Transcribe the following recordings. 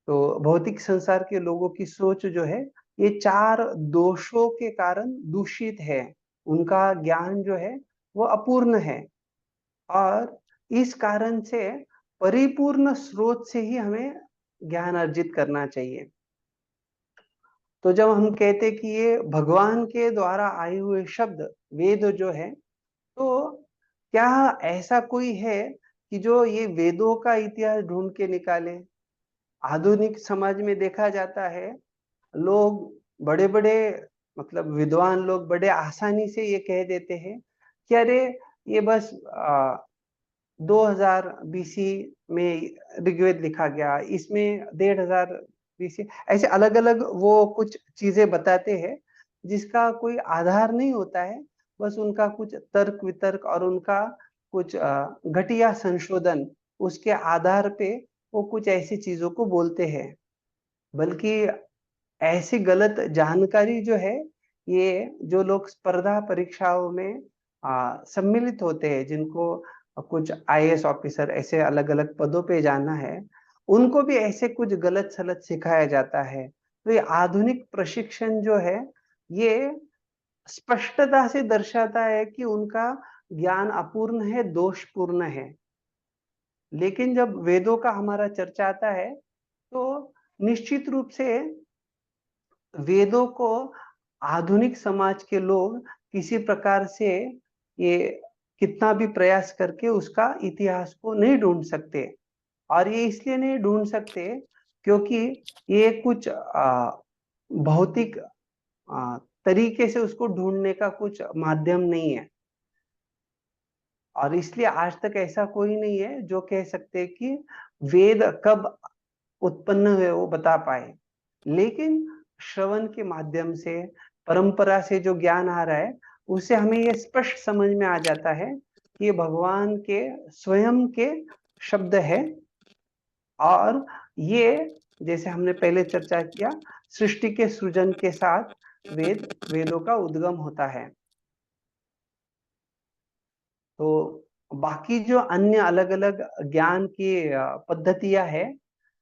तो भौतिक संसार के लोगों की सोच जो है ये चार दोषों के कारण दूषित है। उनका ज्ञान जो है वो अपूर्ण है, और इस कारण से परिपूर्ण स्रोत से ही हमें ज्ञान अर्जित करना चाहिए। तो जब हम कहते कि ये भगवान के द्वारा आए हुए शब्द वेद जो है, तो क्या ऐसा कोई है कि जो ये वेदों का इतिहास ढूंढ के निकाले? आधुनिक समाज में देखा जाता है, लोग बड़े बड़े मतलब विद्वान लोग बड़े आसानी से ये कह देते हैं कि अरे ये बस 2000 बीसी में ऋग्वेद लिखा गया, इसमें 1500 बीसी, ऐसे अलग अलग वो कुछ चीजें बताते हैं जिसका कोई आधार नहीं होता है। बस उनका कुछ तर्क वितर्क और उनका कुछ घटिया संशोधन, उसके आधार पे वो कुछ ऐसी चीजों को बोलते हैं। बल्कि ऐसी गलत जानकारी जो है, ये जो लोग स्पर्धा परीक्षाओं में सम्मिलित होते हैं, जिनको कुछ आईएएस ऑफिसर ऐसे अलग अलग पदों पे जाना है, उनको भी ऐसे कुछ गलत सलत सिखाया जाता है। तो ये आधुनिक प्रशिक्षण जो है, ये स्पष्टता से दर्शाता है कि उनका ज्ञान अपूर्ण है, दोषपूर्ण है। लेकिन जब वेदों का हमारा चर्चा आता है, तो निश्चित रूप से वेदों को आधुनिक समाज के लोग किसी प्रकार से ये कितना भी प्रयास करके उसका इतिहास को नहीं ढूंढ सकते। और ये इसलिए नहीं ढूंढ सकते क्योंकि ये कुछ भौतिक तरीके से उसको ढूंढने का कुछ माध्यम नहीं है। और इसलिए आज तक ऐसा कोई नहीं है जो कह सकते कि वेद कब उत्पन्न हुए वो बता पाए। लेकिन श्रवण के माध्यम से, परंपरा से जो ज्ञान आ रहा है, उससे हमें ये स्पष्ट समझ में आ जाता है कि ये भगवान के स्वयं के शब्द है। और ये, जैसे हमने पहले चर्चा किया, सृष्टि के सृजन के साथ वेदों का उद्गम होता है। तो बाकी जो अन्य अलग अलग ज्ञान की पद्धतियां है,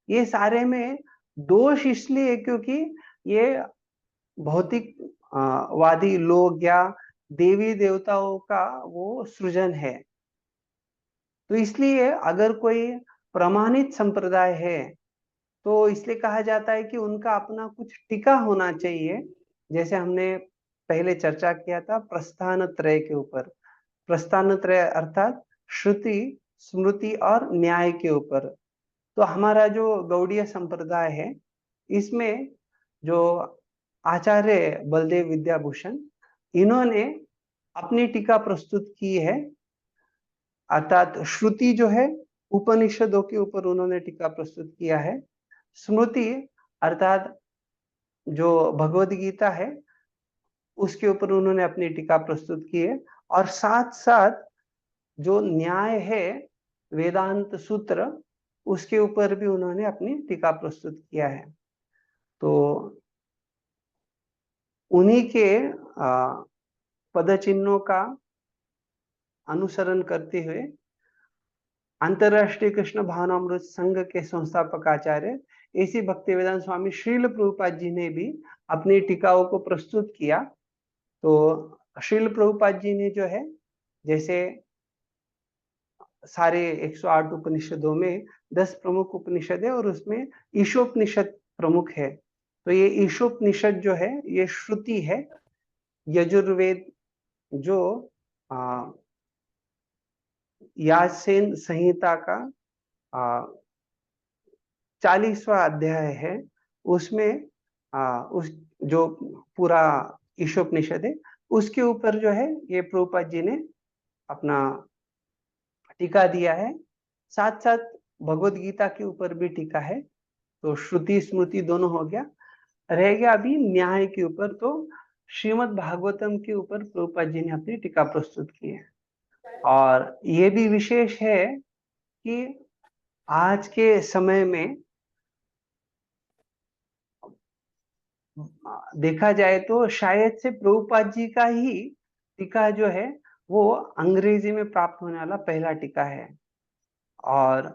ये सारे में दोष इसलिए क्योंकि ये भौतिक वादी लोग या देवी देवताओं का वो सृजन है। तो इसलिए अगर कोई प्रमाणित संप्रदाय है, तो इसलिए कहा जाता है कि उनका अपना कुछ टीका होना चाहिए। जैसे हमने पहले चर्चा किया था प्रस्थान त्रय के ऊपर। प्रस्थान त्रय अर्थात श्रुति, स्मृति और न्याय के ऊपर। तो हमारा जो गौड़ीय संप्रदाय है, इसमें जो आचार्य बलदेव विद्याभूषण, इन्होंने अपनी टीका प्रस्तुत की है। अर्थात श्रुति जो है, उपनिषदों के ऊपर उन्होंने टीका प्रस्तुत किया है। स्मृति अर्थात जो भगवद गीता है, उसके ऊपर उन्होंने अपनी टीका प्रस्तुत की है। और साथ साथ जो न्याय है, वेदांत सूत्र, उसके ऊपर भी उन्होंने अपनी टीका प्रस्तुत किया है। तो उन्हीं के पद चिन्हों का अनुसरण करते हुए अंतरराष्ट्रीय कृष्ण भावनामृत संघ के संस्थापक आचार्य ऐसी भक्तिवेदांत स्वामी श्रील प्रभुपाद जी ने भी अपनी टीकाओं को प्रस्तुत किया। तो श्रील प्रभुपाद जी ने जो है, जैसे सारे 108 उपनिषदों में 10 प्रमुख उपनिषद है और उसमें ईशोपनिषद प्रमुख है। तो ये ईशोपनिषद जो है, ये श्रुति है। यजुर्वेद जो यासेन संहिता का 40वां अध्याय है, उसमें उस जो पूरा ईशोपनिषद है, उसके ऊपर जो है ये प्रभुपाद जी ने अपना टीका दिया है। साथ साथ भगवत गीता के ऊपर भी टीका है। तो श्रुति स्मृति दोनों हो गया। रह गया अभी न्याय के ऊपर। तो श्रीमद् भागवतम के ऊपर प्रभुपाद जी ने अपनी टीका प्रस्तुत की है। और ये भी विशेष है कि आज के समय में देखा जाए तो शायद से प्रभुपाद जी का ही टीका जो है, वो अंग्रेजी में प्राप्त होने वाला पहला टीका है। और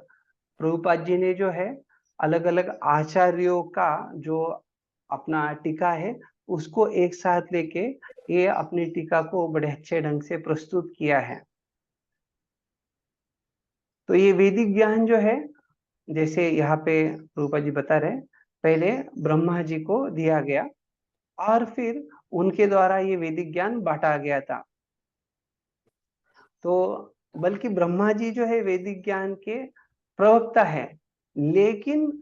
प्रभुपाद जी ने जो है अलग अलग आचार्यों का जो अपना टीका है उसको एक साथ लेके ये अपनी टीका को बड़े अच्छे ढंग से प्रस्तुत किया है। तो ये वैदिक ज्ञान जो है, जैसे यहाँ पे रूपा जी बता रहे, पहले ब्रह्मा जी को दिया गया और फिर उनके द्वारा ये वैदिक ज्ञान बांटा गया था। तो बल्कि ब्रह्मा जी जो है वैदिक ज्ञान के प्रवक्ता है, लेकिन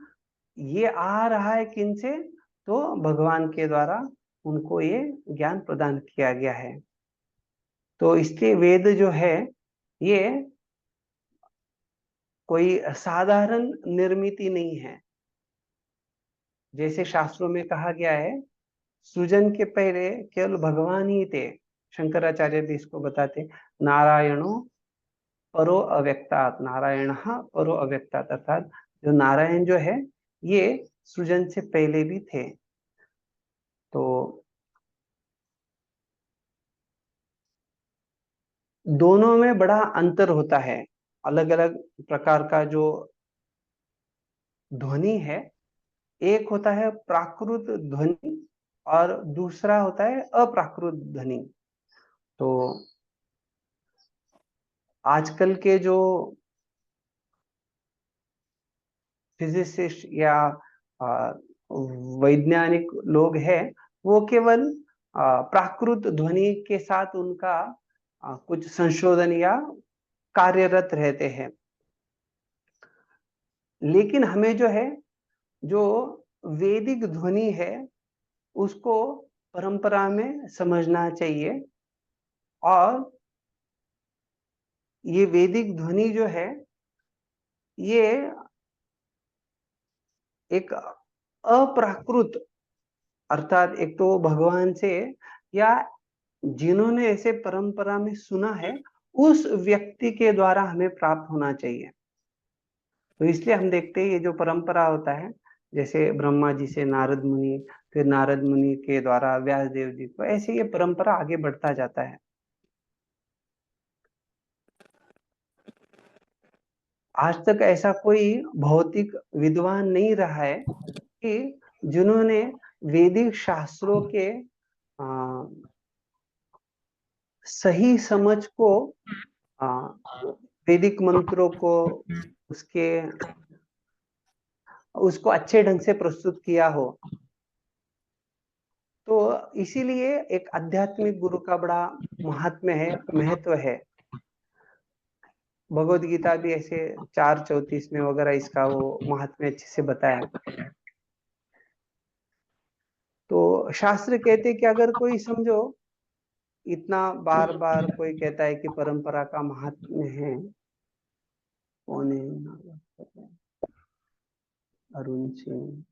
ये आ रहा है किन से? तो भगवान के द्वारा उनको ये ज्ञान प्रदान किया गया है। तो इसलिए वेद जो है ये कोई साधारण निर्मिति नहीं है। जैसे शास्त्रों में कहा गया है, सृजन के पहले केवल भगवान ही थे। शंकराचार्य भी इसको बताते, नारायणो परो अव्यक्तात्, नारायण परो अव्यक्तात्, अर्थात जो नारायण जो है ये सृजन से पहले भी थे। तो दोनों में बड़ा अंतर होता है। अलग अलग प्रकार का जो ध्वनि है, एक होता है प्राकृत ध्वनि और दूसरा होता है अप्राकृत ध्वनि। तो आजकल के जो फिजिसिस्ट या वैज्ञानिक लोग हैं, वो केवल प्राकृत ध्वनि के साथ उनका कुछ संशोधन या कार्यरत रहते हैं। लेकिन हमें जो है, जो वैदिक ध्वनि है उसको परंपरा में समझना चाहिए। और ये वैदिक ध्वनि जो है ये एक अप्राकृत, अर्थात एक तो भगवान से या जिन्होंने ऐसे परंपरा में सुना है उस व्यक्ति के द्वारा हमें प्राप्त होना चाहिए। तो इसलिए हम देखते हैं ये जो परंपरा होता है, जैसे ब्रह्मा जी से नारद मुनि, फिर नारद मुनि के द्वारा व्यास देव जी को, ऐसे ये परंपरा आगे बढ़ता जाता है। आज तक ऐसा कोई भौतिक विद्वान नहीं रहा है कि जिन्होंने वैदिक शास्त्रों के सही समझ को, वैदिक मंत्रों को, उसके उसको अच्छे ढंग से प्रस्तुत किया हो। तो इसीलिए एक आध्यात्मिक गुरु का बड़ा महात्म्य है, महत्व है। भगवत गीता भी ऐसे 4:34 में वगैरह इसका वो महात्म्य अच्छे से बताया। तो शास्त्र कहते कि अगर कोई समझो इतना बार बार कोई कहता है कि परंपरा का महात्म्य है, कौन है? अरुण सिंह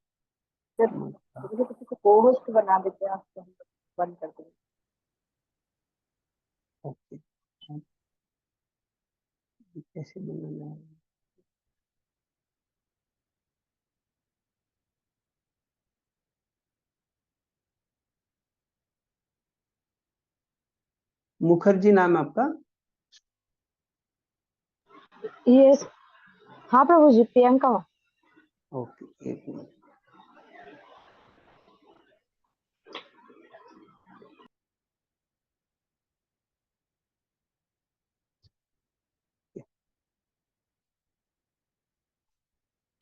किसी को को-होस्ट बना देते हैं, आपको हम बंद कर देंगे। ओके, कैसे बनाना है? मुखर्जी नाम है आपका? यस, हाँ प्रभु जी, प्रियंका। ओके, एक मिनट।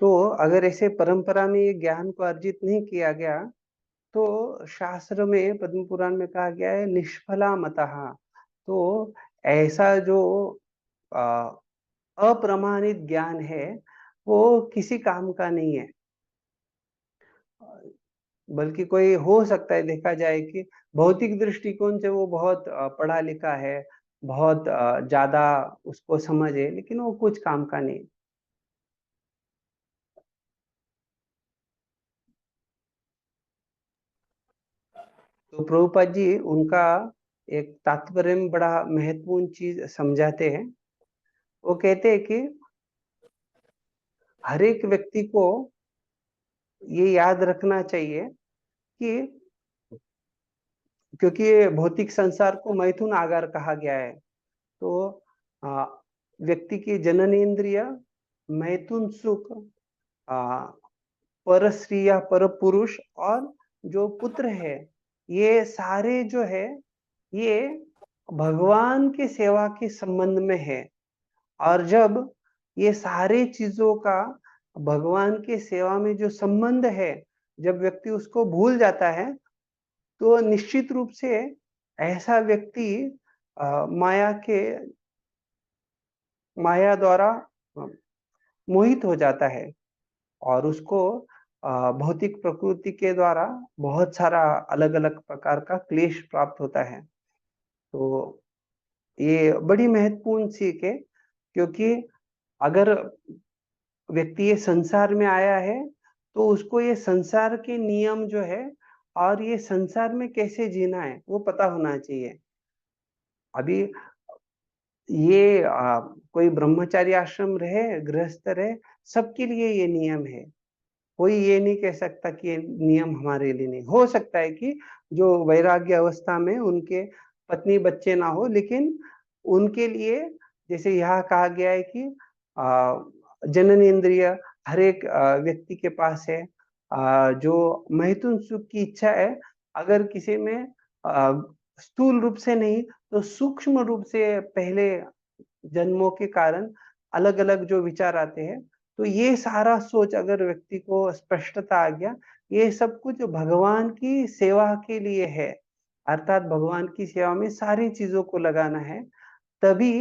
तो अगर ऐसे परंपरा में ये ज्ञान को अर्जित नहीं किया गया, तो शास्त्र में पद्म पुराण में कहा गया है निष्फला मतः। तो ऐसा जो अ, अप्रमाणित ज्ञान है वो किसी काम का नहीं है। बल्कि कोई हो सकता है, देखा जाए कि भौतिक दृष्टिकोण से वो बहुत पढ़ा लिखा है, बहुत ज्यादा उसको समझ है, लेकिन वो कुछ काम का नहीं। तो प्रभुपाद जी उनका एक तात्पर्य में बड़ा महत्वपूर्ण चीज समझाते हैं। वो कहते हैं कि हर एक व्यक्ति को ये याद रखना चाहिए कि, क्योंकि ये भौतिक संसार को मैथुन आगार कहा गया है, तो व्यक्ति की जननेन्द्रिय मैथुन सुख पर स्त्री या पर पुरुष और जो पुत्र है, ये सारे जो है ये भगवान की सेवा के संबंध में है। और जब ये सारे चीजों का भगवान के सेवा में जो संबंध है, जब व्यक्ति उसको भूल जाता है, तो निश्चित रूप से ऐसा व्यक्ति माया द्वारा मोहित हो जाता है और उसको भौतिक प्रकृति के द्वारा बहुत सारा अलग अलग प्रकार का क्लेश प्राप्त होता है। तो ये बड़ी महत्वपूर्ण सीख है, क्योंकि अगर व्यक्ति ये संसार में आया है तो उसको ये संसार के नियम जो है और ये संसार में कैसे जीना है वो पता होना चाहिए। अभी ये कोई ब्रह्मचारी आश्रम रहे, गृहस्थ रहे, सबके लिए ये नियम है। कोई ये नहीं कह सकता कि ये नियम हमारे लिए नहीं। हो सकता है कि जो वैराग्य अवस्था में उनके पत्नी बच्चे ना हो, लेकिन उनके लिए जैसे यहाँ कहा गया है कि जनन इंद्रिय हर एक व्यक्ति के पास है। जो मैथुन सुख की इच्छा है, अगर किसी में स्थूल रूप से नहीं तो सूक्ष्म रूप से पहले जन्मों के कारण अलग अलग जो विचार आते हैं, तो ये सारा सोच अगर व्यक्ति को स्पष्टता आ गया, ये सब कुछ भगवान की सेवा के लिए है, अर्थात भगवान की सेवा में सारी चीजों को लगाना है, तभी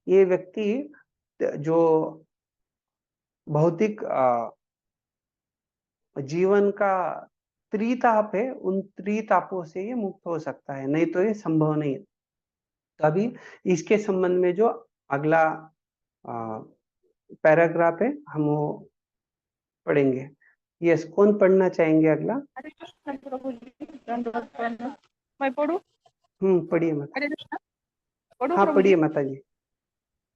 ये व्यक्ति जो भौतिक जीवन का त्रिताप है, उन त्रितापों से ये मुक्त हो सकता है, नहीं तो ये संभव नहीं। तभी इसके संबंध में जो अगला पैराग्राफ है हम वो पढ़ेंगे। यस, कौन पढ़ना चाहेंगे अगला? हरे कृष्ण प्रभु जी, दंडवत प्रणाम। मैं पढ़ूं? पढ़िए माता। हरे कृष्ण, पढ़ूं हाँ प्रभु पढ़िए जी? माता जी।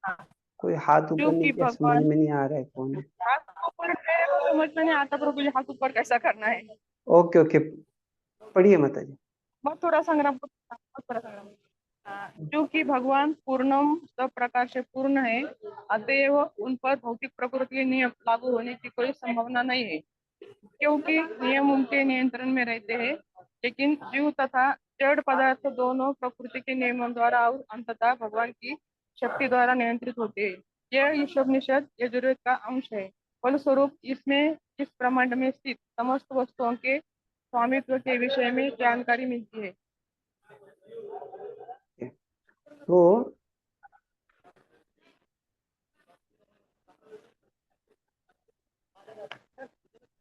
हाँ। कोई हाथ ऊपर नहीं क्योंकि किया, समझ भगवान में नहीं आ रहा है कौन है। हाथ ऊपर है, वो समझ में नहीं आता प्रभु जी, हाथ ऊपर कैसा करना है। ओके ओके, पढ़िए माता जी। बहुत थोड़ा संग्राम, बहुत थोड़ा संग्राम। क्योंकि भगवान पूर्णम सब प्रकार से पूर्ण है, अतएव उन पर भौतिक प्रकृति के नियम लागू होने की कोई संभावना नहीं है, क्योंकि नियम उनके नियंत्रण में रहते हैं। लेकिन जीव तथा जड़ पदार्थ दोनों प्रकृति के नियमों द्वारा और अंततः भगवान की शक्ति द्वारा नियंत्रित होते हैं। यह ईशोपनिषद यजुर्वेद का अंश है। फलस्वरूप इसमें इस ब्रह्मांड में स्थित समस्त वस्तुओं के स्वामित्व के विषय में जानकारी मिलती है। तो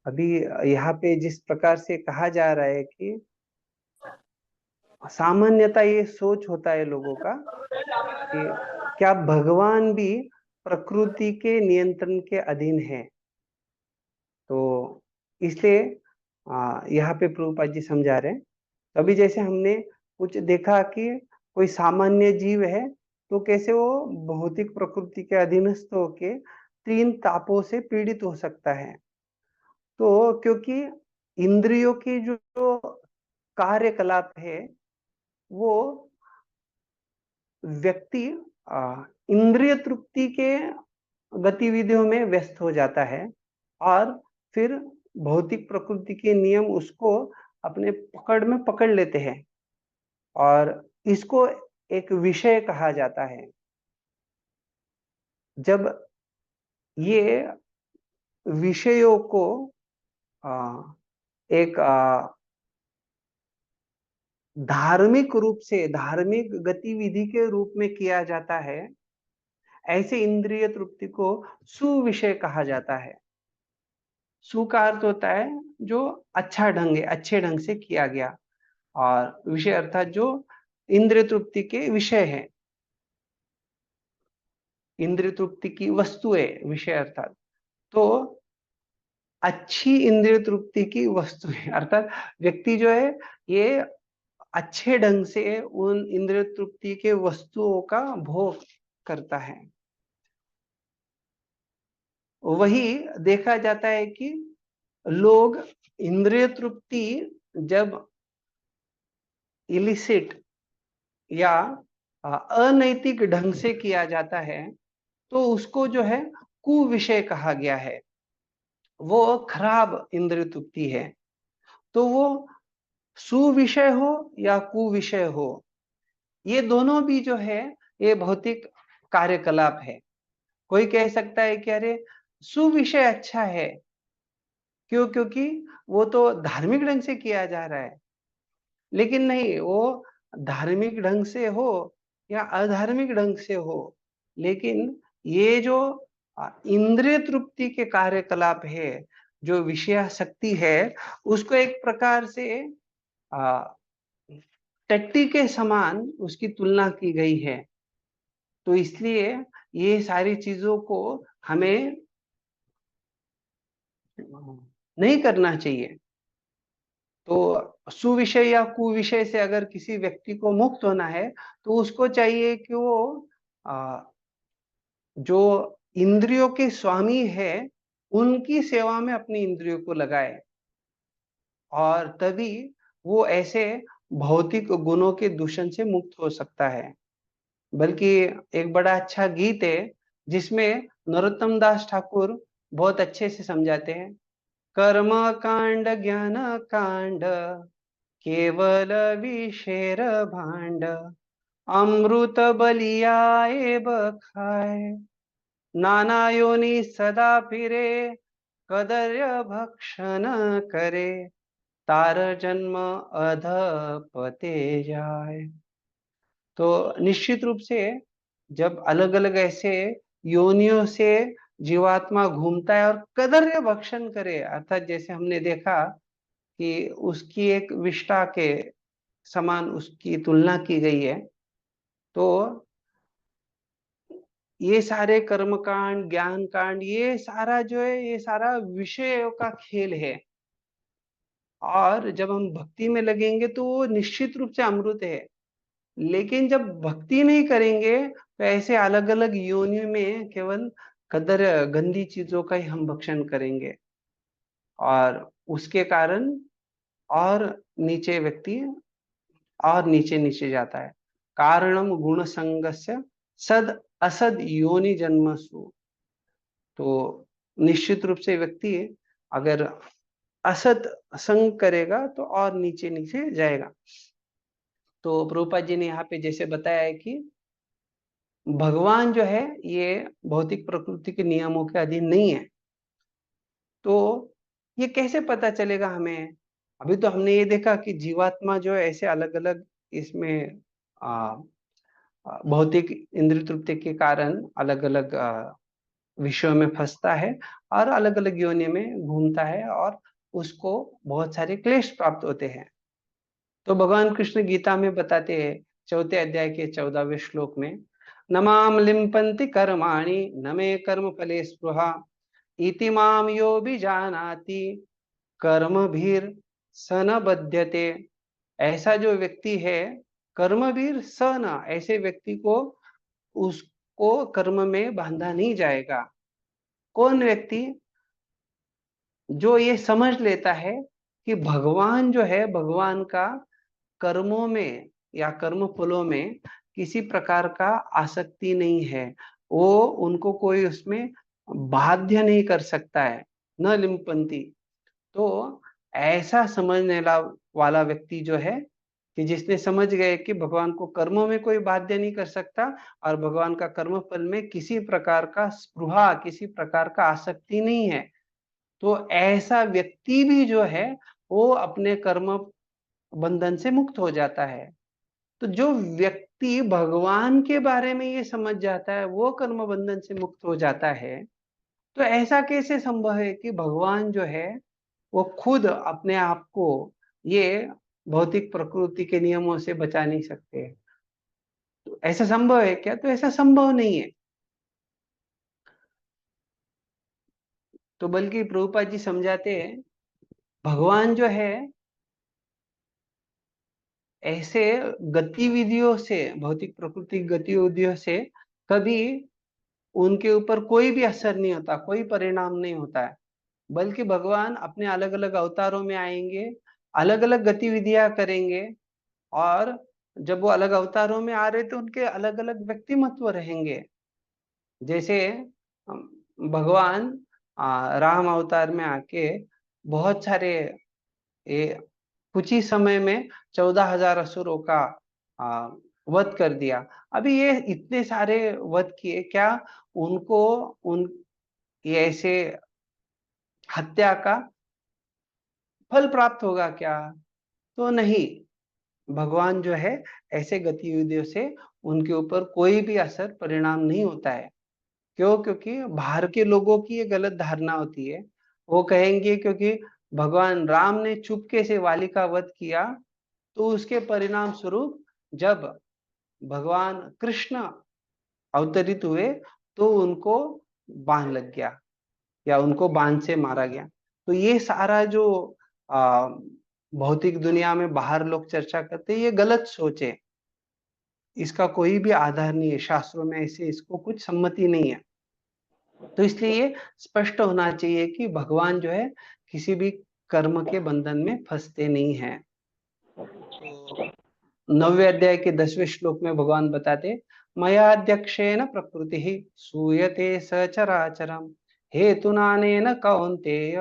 अभी यहाँ पे जिस प्रकार से कहा जा रहा है कि सामान्यता ये सोच होता है लोगों का कि क्या भगवान भी प्रकृति के नियंत्रण के अधीन है। तो इसलिए यहाँ पे प्रभुपाद जी समझा रहे हैं। अभी जैसे हमने कुछ देखा कि कोई सामान्य जीव है तो कैसे वो भौतिक प्रकृति के अधीनस्थ होके तीन तापों से पीड़ित हो सकता है। तो क्योंकि इंद्रियों की जो कार्यकलाप है वो व्यक्ति इंद्रिय तृप्ति के गतिविधियों में व्यस्त हो जाता है और फिर भौतिक प्रकृति के नियम उसको अपने पकड़ में पकड़ लेते हैं और इसको एक विषय कहा जाता है। जब ये विषयों को एक धार्मिक रूप से, धार्मिक गतिविधि के रूप में किया जाता है, ऐसे इंद्रिय तृप्ति को सुविषय कहा जाता है। सु का अर्थ होता है जो अच्छा ढंग है, अच्छे ढंग से किया गया, और विषय अर्थात जो इंद्रिय तृप्ति के विषय है, इंद्रिय तृप्ति की वस्तु है विषय अर्थात। तो अच्छी इंद्रिय तृप्ति की वस्तु है, अर्थात व्यक्ति जो है ये अच्छे ढंग से उन इंद्रिय तृप्ति के वस्तुओं का भोग करता है। वही देखा जाता है कि लोग इंद्रिय तृप्ति जब इलिसिट या अनैतिक ढंग से किया जाता है तो उसको जो है कुविषय कहा गया है। वो खराब इंद्रिय तृप्ति है। तो वो सुविषय हो या कुविषय हो, ये दोनों भी जो है ये भौतिक कार्यकलाप है। कोई कह सकता है कि अरे सुविषय अच्छा है, क्यों? क्योंकि वो तो धार्मिक ढंग से किया जा रहा है। लेकिन नहीं, वो धार्मिक ढंग से हो या अधार्मिक ढंग से हो, लेकिन ये जो इंद्रिय तृप्ति के कार्यकलाप है, जो विषयासक्ति है, उसको एक प्रकार से टट्टी के समान उसकी तुलना की गई है। तो इसलिए ये सारी चीजों को हमें नहीं करना चाहिए। तो सुविषय या कुविषय से अगर किसी व्यक्ति को मुक्त होना है, तो उसको चाहिए कि वो जो इंद्रियों के स्वामी है, उनकी सेवा में अपनी इंद्रियों को लगाए, और तभी वो ऐसे भौतिक गुणों के दूषण से मुक्त हो सकता है। बल्कि एक बड़ा अच्छा गीत है जिसमें नरोत्तम दास ठाकुर बहुत अच्छे से समझाते हैं। कर्म कांड ज्ञान कांड केवल विषेर भांड, अमृत बलियाए बखाए, नाना योनि सदा फिरे, कदर्य भक्षण करे, तार जन्म अधपते जाए। तो निश्चित रूप से जब अलग अलग ऐसे योनियों से जीवात्मा घूमता है और कदर्य भक्षण करे, अर्थात जैसे हमने देखा कि उसकी एक विष्ठा के समान उसकी तुलना की गई है, तो ये सारे कर्म कांड ज्ञान कांड ये सारा जो है ये सारा विषयों का खेल है। और जब हम भक्ति में लगेंगे तो वो निश्चित रूप से अमृत है। लेकिन जब भक्ति नहीं करेंगे तो ऐसे अलग अलग योनियों में केवल कदर गंदी चीजों का ही हम भक्षण करेंगे, और उसके कारण और नीचे व्यक्ति और नीचे नीचे जाता है। कारणम गुण संगस्य सद असद योनि जन्मसु। तो निश्चित रूप से व्यक्ति अगर असत संग करेगा तो और नीचे नीचे जाएगा। तो प्रभुपाद जी ने यहाँ पे जैसे बताया है कि भगवान जो है ये भौतिक प्रकृति के नियमों के अधीन नहीं है। तो ये कैसे पता चलेगा हमें? अभी तो हमने ये देखा कि जीवात्मा जो है ऐसे अलग अलग इसमें भौतिक इंद्रिय तृप्ति के कारण अलग अलग विषयों में फंसता है और अलग अलग योनि में घूमता है, और उसको बहुत सारे क्लेश प्राप्त होते हैं। तो भगवान कृष्ण गीता में बताते हैं 4 अध्याय के 14वें श्लोक में, नमाम लिम्पन्ति कर्माणि न मे कर्म फले स्पृहा, इति माम यो जानाति कर्मभिर स न बध्यते। ऐसा जो व्यक्ति है कर्मभिर स न, ऐसे व्यक्ति को उसको कर्म में बांधा नहीं जाएगा। कौन व्यक्ति? जो ये समझ लेता है कि भगवान जो है, भगवान का कर्मों में या कर्म फलों में किसी प्रकार का आसक्ति नहीं है, वो उनको कोई उसमें बाध्य नहीं कर सकता है, न लिम्पंती। तो ऐसा समझने वाला व्यक्ति जो है कि जिसने समझ गए कि भगवान को कर्मों में कोई बाध्य नहीं कर सकता और भगवान का कर्म फल में किसी प्रकार का स्पृहा, किसी प्रकार का आसक्ति नहीं है, तो ऐसा व्यक्ति भी जो है वो अपने कर्म बंधन से मुक्त हो जाता है। तो जो व्यक्ति भगवान के बारे में ये समझ जाता है वो कर्म बंधन से मुक्त हो जाता है। तो ऐसा कैसे संभव है कि भगवान जो है वो खुद अपने आप को ये भौतिक प्रकृति के नियमों से बचा नहीं सकते? तो ऐसा संभव है क्या? तो ऐसा संभव नहीं है। तो बल्कि प्रभुपाद जी समझाते हैं भगवान जो है ऐसे गतिविधियों से, भौतिक प्रकृति गतिविधियों से कभी उनके ऊपर कोई भी असर नहीं होता, कोई परिणाम नहीं होता है। बल्कि भगवान अपने अलग अलग अवतारों में आएंगे, अलग अलग गतिविधियां करेंगे, और जब वो अलग अवतारों में आ रहे तो उनके अलग अलग व्यक्तिमत्व रहेंगे। जैसे भगवान राम अवतार में आके बहुत सारे ये कुछ ही समय में 14,000 असुरों का आ, वध कर दिया। अभी ये इतने सारे वध किए, क्या उनको उन ये ऐसे हत्या का फल प्राप्त होगा क्या? तो नहीं, भगवान जो है ऐसे गतिविधियों से उनके ऊपर कोई भी असर परिणाम नहीं होता है। क्यों? क्योंकि बाहर के लोगों की ये गलत धारणा होती है। वो कहेंगे क्योंकि भगवान राम ने चुपके से वाली का वध किया, तो उसके परिणाम स्वरूप जब भगवान कृष्ण अवतरित हुए तो उनको बाण लग गया या उनको बाण से मारा गया। तो ये सारा जो आ, भौतिक दुनिया में बाहर लोग चर्चा करते हैं, ये गलत सोच है। इसका कोई भी आधार नहीं है, शास्त्रों में ऐसे इसको कुछ सम्मति नहीं है। तो इसलिए ये स्पष्ट होना चाहिए कि भगवान जो है किसी भी कर्म के बंधन में फंसते नहीं हैं। तो 9वें अध्याय के 10वें श्लोक में भगवान बताते, मयाध्यक्षेण प्रकृति ही सूयते सचराचरम हेतुनानेन कौन्तेय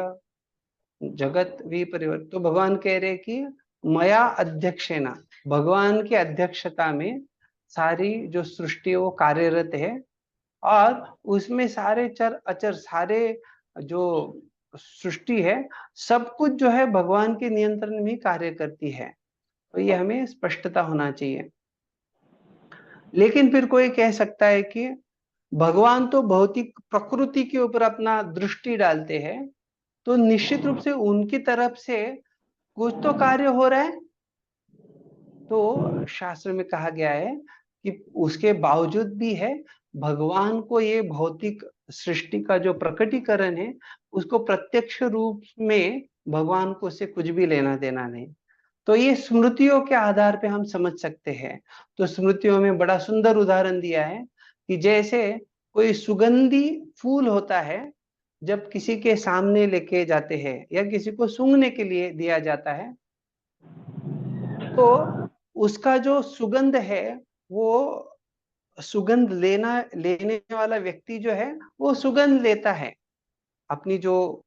जगत विपरिवर्त। तो भगवान कह रहे कि मया अध्यक्षेण, भगवान की अध्यक्षता में सारी जो सृष्टि वो कार्यरत है, और उसमें सारे चर अचर, सारे जो सृष्टि है, सब कुछ जो है भगवान के नियंत्रण में ही कार्य करती है। तो ये हमें स्पष्टता होना चाहिए। लेकिन फिर कोई कह सकता है कि भगवान तो भौतिक प्रकृति के ऊपर अपना दृष्टि डालते हैं, तो निश्चित रूप से उनकी तरफ से कुछ तो कार्य हो रहा है। तो शास्त्र में कहा गया है कि उसके बावजूद भी है, भगवान को ये भौतिक सृष्टि का जो प्रकटीकरण है, उसको प्रत्यक्ष रूप में भगवान को उससे कुछ भी लेना देना नहीं। तो ये स्मृतियों के आधार पे हम समझ सकते हैं। तो स्मृतियों में बड़ा सुंदर उदाहरण दिया है कि जैसे कोई सुगंधी फूल होता है, जब किसी के सामने लेके जाते हैं या किसी को सूंघने के लिए दिया जाता है, तो उसका जो सुगंध है, वो सुगंध लेने वाला व्यक्ति जो है वो सुगंध लेता है। अपनी जो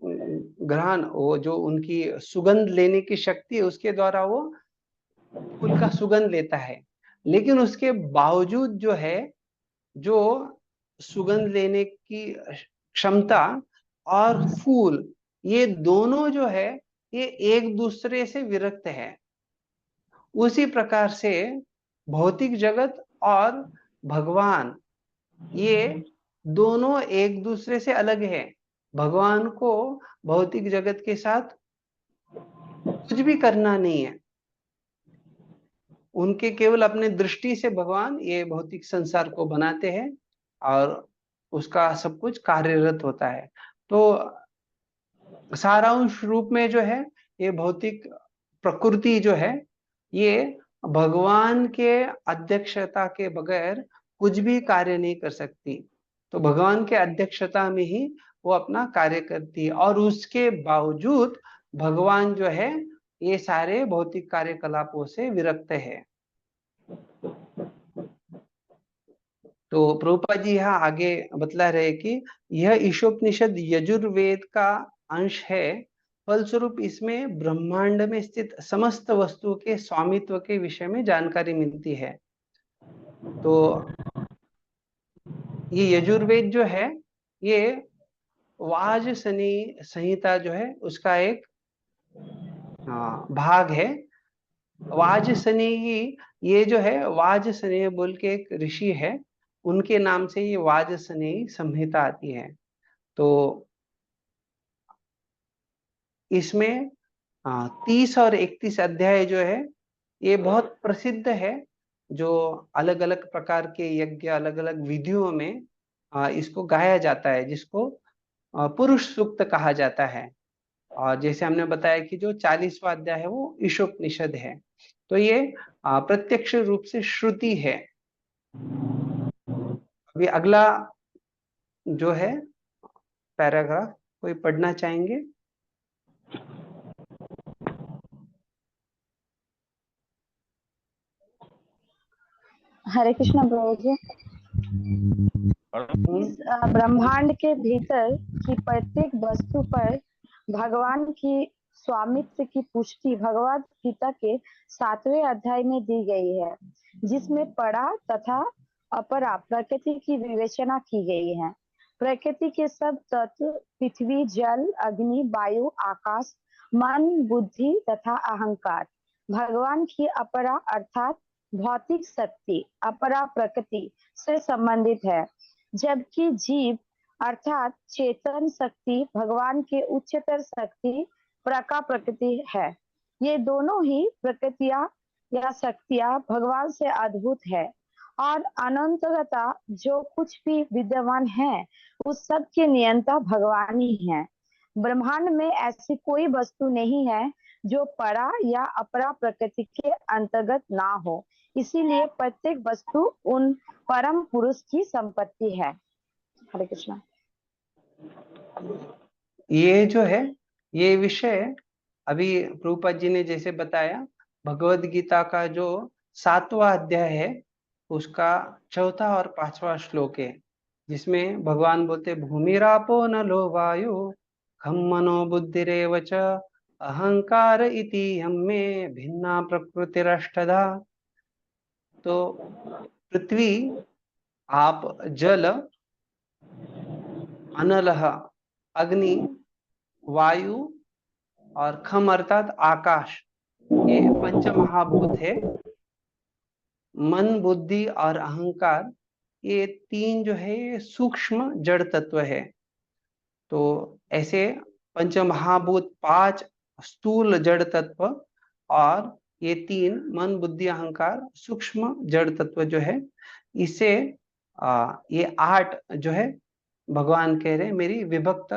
ग्रहण, वो जो उनकी सुगंध लेने की शक्ति है, उसके द्वारा वो फूल का सुगंध लेता है। लेकिन उसके बावजूद जो है, जो सुगंध लेने की क्षमता और फूल, ये दोनों जो है ये एक दूसरे से विरक्त है। उसी प्रकार से भौतिक जगत और भगवान, ये दोनों एक दूसरे से अलग है। भगवान को भौतिक जगत के साथ कुछ भी करना नहीं है। उनके केवल अपने दृष्टि से भगवान ये भौतिक संसार को बनाते हैं और उसका सब कुछ कार्यरत होता है। तो सारांश रूप में जो है, ये भौतिक प्रकृति जो है, ये भगवान के अध्यक्षता के बगैर कुछ भी कार्य नहीं कर सकती। तो भगवान के अध्यक्षता में ही वो अपना कार्य करती है, और उसके बावजूद भगवान जो है ये सारे भौतिक कार्यकलापों से विरक्त है। तो प्रभुपाद जी यहाँ आगे बतला रहे कि यह ईशोपनिषद यजुर्वेद का अंश है, फलस्वरूप इसमें ब्रह्मांड में स्थित समस्त वस्तुओं के स्वामित्व के विषय में जानकारी मिलती है। तो ये यजुर्वेद जो है, ये वाजसनी संहिता जो है उसका एक भाग है। वाजसनी, ये जो है वाजसनेय बोल के एक ऋषि है, उनके नाम से ये वाजसनेयी संहिता आती है। तो इसमें 30 और 31 अध्याय जो है ये बहुत प्रसिद्ध है। जो अलग अलग प्रकार के यज्ञ, अलग अलग विधियों में इसको गाया जाता है, जिसको पुरुष सूक्त कहा जाता है। और जैसे हमने बताया कि जो 40वां अध्याय है वो ईशोपनिषद है। तो ये प्रत्यक्ष रूप से श्रुति है। अभी अगला जो है पैराग्राफ, कोई पढ़ना चाहेंगे? हरे कृष्ण प्रभु जी। इस ब्रह्मांड के भीतर की प्रत्येक वस्तु पर भगवान की स्वामित्व की पुष्टि भगवद गीता के 7वें अध्याय में दी गई है, जिसमें परा तथा अपरा प्रकृति की विवेचना की गई है। प्रकृति के सब तत्व पृथ्वी, जल, अग्नि, वायु, आकाश, मन, बुद्धि तथा अहंकार भगवान की अपरा अर्थात भौतिक शक्ति अपरा प्रकृति से संबंधित है, जबकि जीव अर्थात चेतन शक्ति भगवान के उच्चतर शक्ति प्रका प्रकृति है। ये दोनों ही प्रकृतियां या शक्तियां भगवान से अद्भुत है और अनंतता जो कुछ भी विद्यमान है उस सब के नियंता भगवान ही है। ब्रह्मांड में ऐसी कोई वस्तु नहीं है जो परा या अपरा प्रकृति के अंतर्गत ना हो, इसीलिए प्रत्येक वस्तु उन परम पुरुष की संपत्ति है। हरे कृष्णा। ये जो है ये विषय अभी प्रभुपाद जी ने जैसे बताया, भगवद गीता का जो 7वां अध्याय है उसका 4था और 5वां श्लोक है, जिसमें भगवान बोलते भूमिरापो नलो वायु खम मनो बुद्धिरेव च अहंकार इति हम्मे भिन्ना प्रकृतिरष्टधा। तो पृथ्वी, आप, जल, अनलह, अग्नि, वायु और खम अर्थात आकाश, ये पंच महाभूत है। मन, बुद्धि और अहंकार, ये तीन जो है ये सूक्ष्म जड़ तत्व है। तो ऐसे पंच महाभूत 5 स्थूल जड़ तत्व और ये 3 मन, बुद्धि, अहंकार सूक्ष्म जड़ तत्व जो है, इसे ये 8 जो है भगवान कह रहे मेरी विभक्त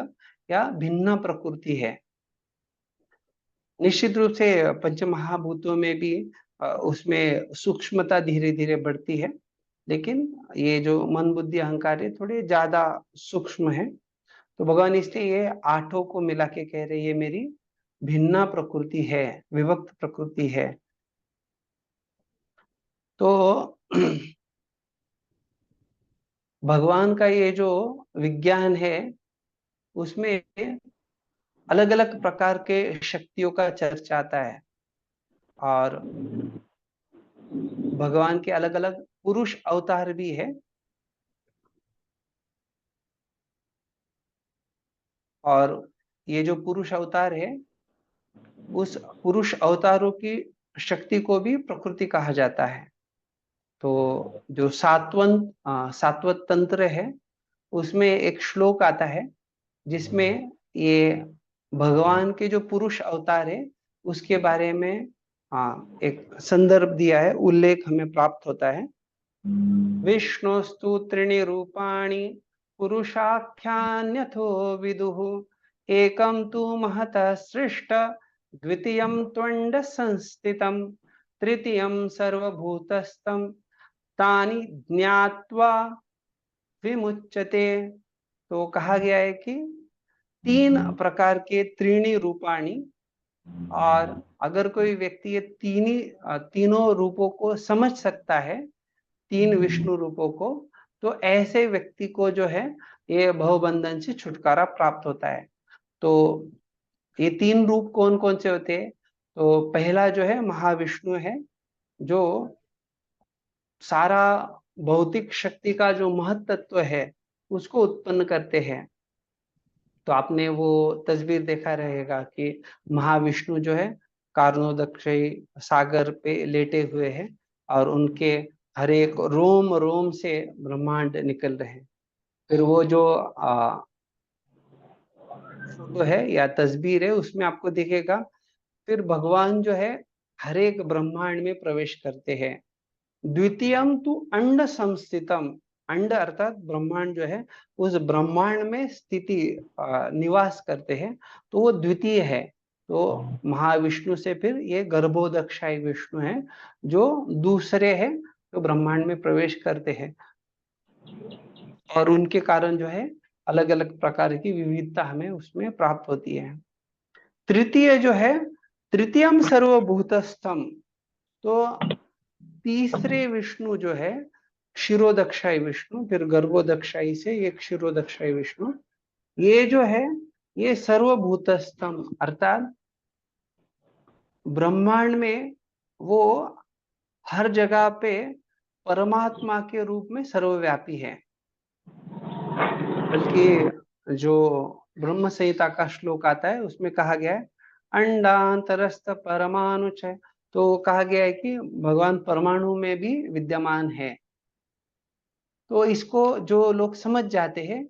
या भिन्न प्रकृति है। निश्चित रूप से पंच महाभूतों में भी उसमें सूक्ष्मता धीरे धीरे बढ़ती है, लेकिन ये जो मन, बुद्धि, अहंकार है थोड़े ज्यादा सूक्ष्म है। तो भगवान इसलिए ये 8 को मिला के कह रहे ये मेरी भिन्न प्रकृति है, विभक्त प्रकृति है। तो भगवान का ये जो विज्ञान है उसमें अलग अलग प्रकार के शक्तियों का चर्चा आता है और भगवान के अलग अलग पुरुष अवतार भी है। और ये जो पुरुष अवतार है उस पुरुष अवतारों की शक्ति को भी प्रकृति कहा जाता है। तो जो सात्वत तंत्र है उसमें एक श्लोक आता है जिसमें ये भगवान के जो पुरुष अवतार है उसके बारे में एक संदर्भ दिया है, उल्लेख हमें प्राप्त होता है। विष्णुस्तु त्रीणि रूपाणि पुरुषाख्यान्यथो विदुः एकं तु महतः सृष्ट द्वितीयं त्वण्ड संस्थितं तृतीयं सर्वभूतस्थं तानि ज्ञात्वा विमुच्यते। तो कहा गया है कि 3 प्रकार के त्रीणि रूपाणि, और अगर कोई व्यक्ति ये तीनों रूपों को समझ सकता है, 3 विष्णु रूपों को, तो ऐसे व्यक्ति को जो है ये भवबंधन से छुटकारा प्राप्त होता है। तो ये 3 रूप कौन कौन से होते हैं? तो पहला जो है महाविष्णु है, जो सारा भौतिक शक्ति का जो महत्त्व है उसको उत्पन्न करते हैं। तो आपने वो तस्वीर देखा रहेगा कि महाविष्णु जो है कारणोदक्षयी सागर पे लेटे हुए हैं और उनके हर एक रोम रोम से ब्रह्मांड निकल रहे हैं। फिर वो जो फोटो है या तस्वीर है उसमें आपको दिखेगा फिर भगवान जो है हर एक ब्रह्मांड में प्रवेश करते हैं। द्वितीयम तु अंड संस्थितम, अंड अर्थात ब्रह्मांड जो है उस ब्रह्मांड में स्थिति निवास करते हैं, तो वो द्वितीय है। तो महाविष्णु से फिर ये गर्भोदक्षाई विष्णु है जो दूसरे हैं, जो ब्रह्मांड में प्रवेश करते हैं और उनके कारण जो है अलग अलग प्रकार की विविधता हमें उसमें प्राप्त होती है। तृतीय जो है तृतीयम सर्वभूतस्थम, तो तीसरे विष्णु जो है क्षीरोदक्षाई विष्णु, फिर गर्भोदक्षाई से ये क्षीरोदक्षाई विष्णु, ये जो है ये सर्वभूतस्थम अर्थात ब्रह्मांड में वो हर जगह पे परमात्मा के रूप में सर्वव्यापी है। बल्कि जो ब्रह्म संहिता का श्लोक आता है उसमें कहा गया है अंडांतरस्थ परमाणुच, तो कहा गया है कि भगवान परमाणु में भी विद्यमान है। तो इसको जो लोग समझ जाते हैं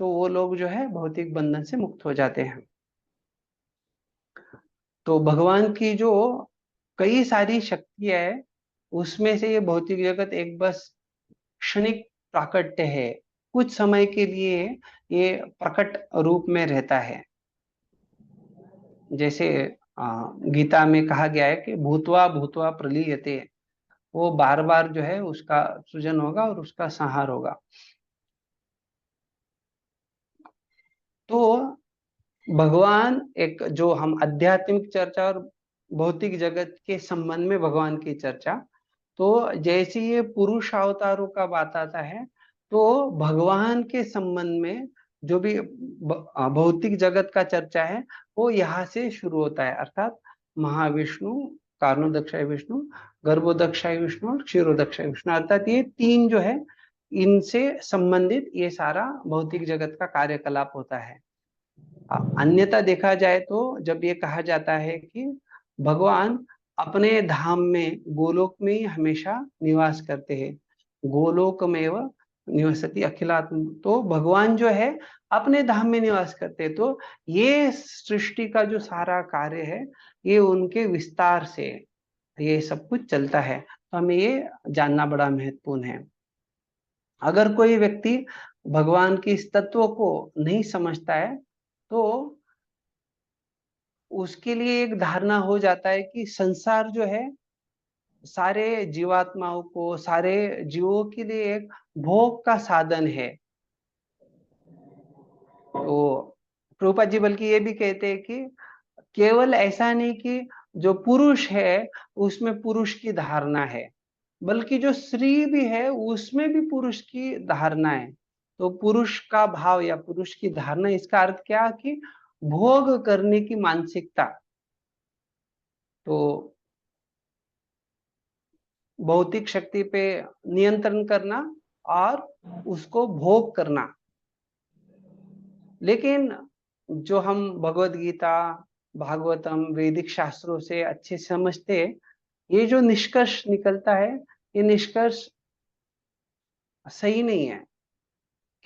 तो वो लोग जो है भौतिक बंधन से मुक्त हो जाते हैं। तो भगवान की जो कई सारी शक्तियां है उसमें से ये भौतिक जगत एक बस क्षणिक प्राकट्य है, कुछ समय के लिए ये प्रकट रूप में रहता है। जैसे गीता में कहा गया है कि भूतवा भूतवा प्रलीयते, वो बार बार जो है उसका सृजन होगा और उसका संहार होगा। तो भगवान एक जो हम आध्यात्मिक चर्चा और भौतिक जगत के संबंध में भगवान की चर्चा, तो जैसे ये पुरुष अवतारों का बात आता है तो भगवान के संबंध में जो भी भौतिक जगत का चर्चा है वो यहाँ से शुरू होता है, अर्थात महाविष्णु, कारणोदक्षाय विष्णु, गर्भोदक्षाय विष्णु और क्षीरोदक्षाय विष्णु, अर्थात ये तीन जो है इनसे संबंधित ये सारा भौतिक जगत का कार्यकलाप होता है। अन्यथा देखा जाए तो जब ये कहा जाता है कि भगवान अपने धाम में गोलोक में ही हमेशा निवास करते हैं, गोलोक में व निवसति अखिलात्म, तो भगवान जो है अपने धाम में निवास करते हैं। तो ये सृष्टि का जो सारा कार्य है ये उनके विस्तार से ये सब कुछ चलता है, तो हमें ये जानना बड़ा महत्वपूर्ण है। अगर कोई व्यक्ति भगवान के इस तत्व को नहीं समझता है तो उसके लिए एक धारणा हो जाता है कि संसार जो है सारे जीवात्माओं को, सारे जीवों के लिए एक भोग का साधन है। तो प्रभुपाद जी बल्कि ये भी कहते हैं कि केवल ऐसा नहीं कि जो पुरुष है उसमें पुरुष की धारणा है, बल्कि जो स्त्री भी है उसमें भी पुरुष की धारणा है। तो पुरुष का भाव या पुरुष की धारणा, इसका अर्थ क्या कि भोग करने की मानसिकता। तो भौतिक शक्ति पे नियंत्रण करना और उसको भोग करना। लेकिन जो हम भगवत गीता, भागवतम, वैदिक शास्त्रों से अच्छे समझते, ये जो निष्कर्ष निकलता है ये निष्कर्ष सही नहीं है।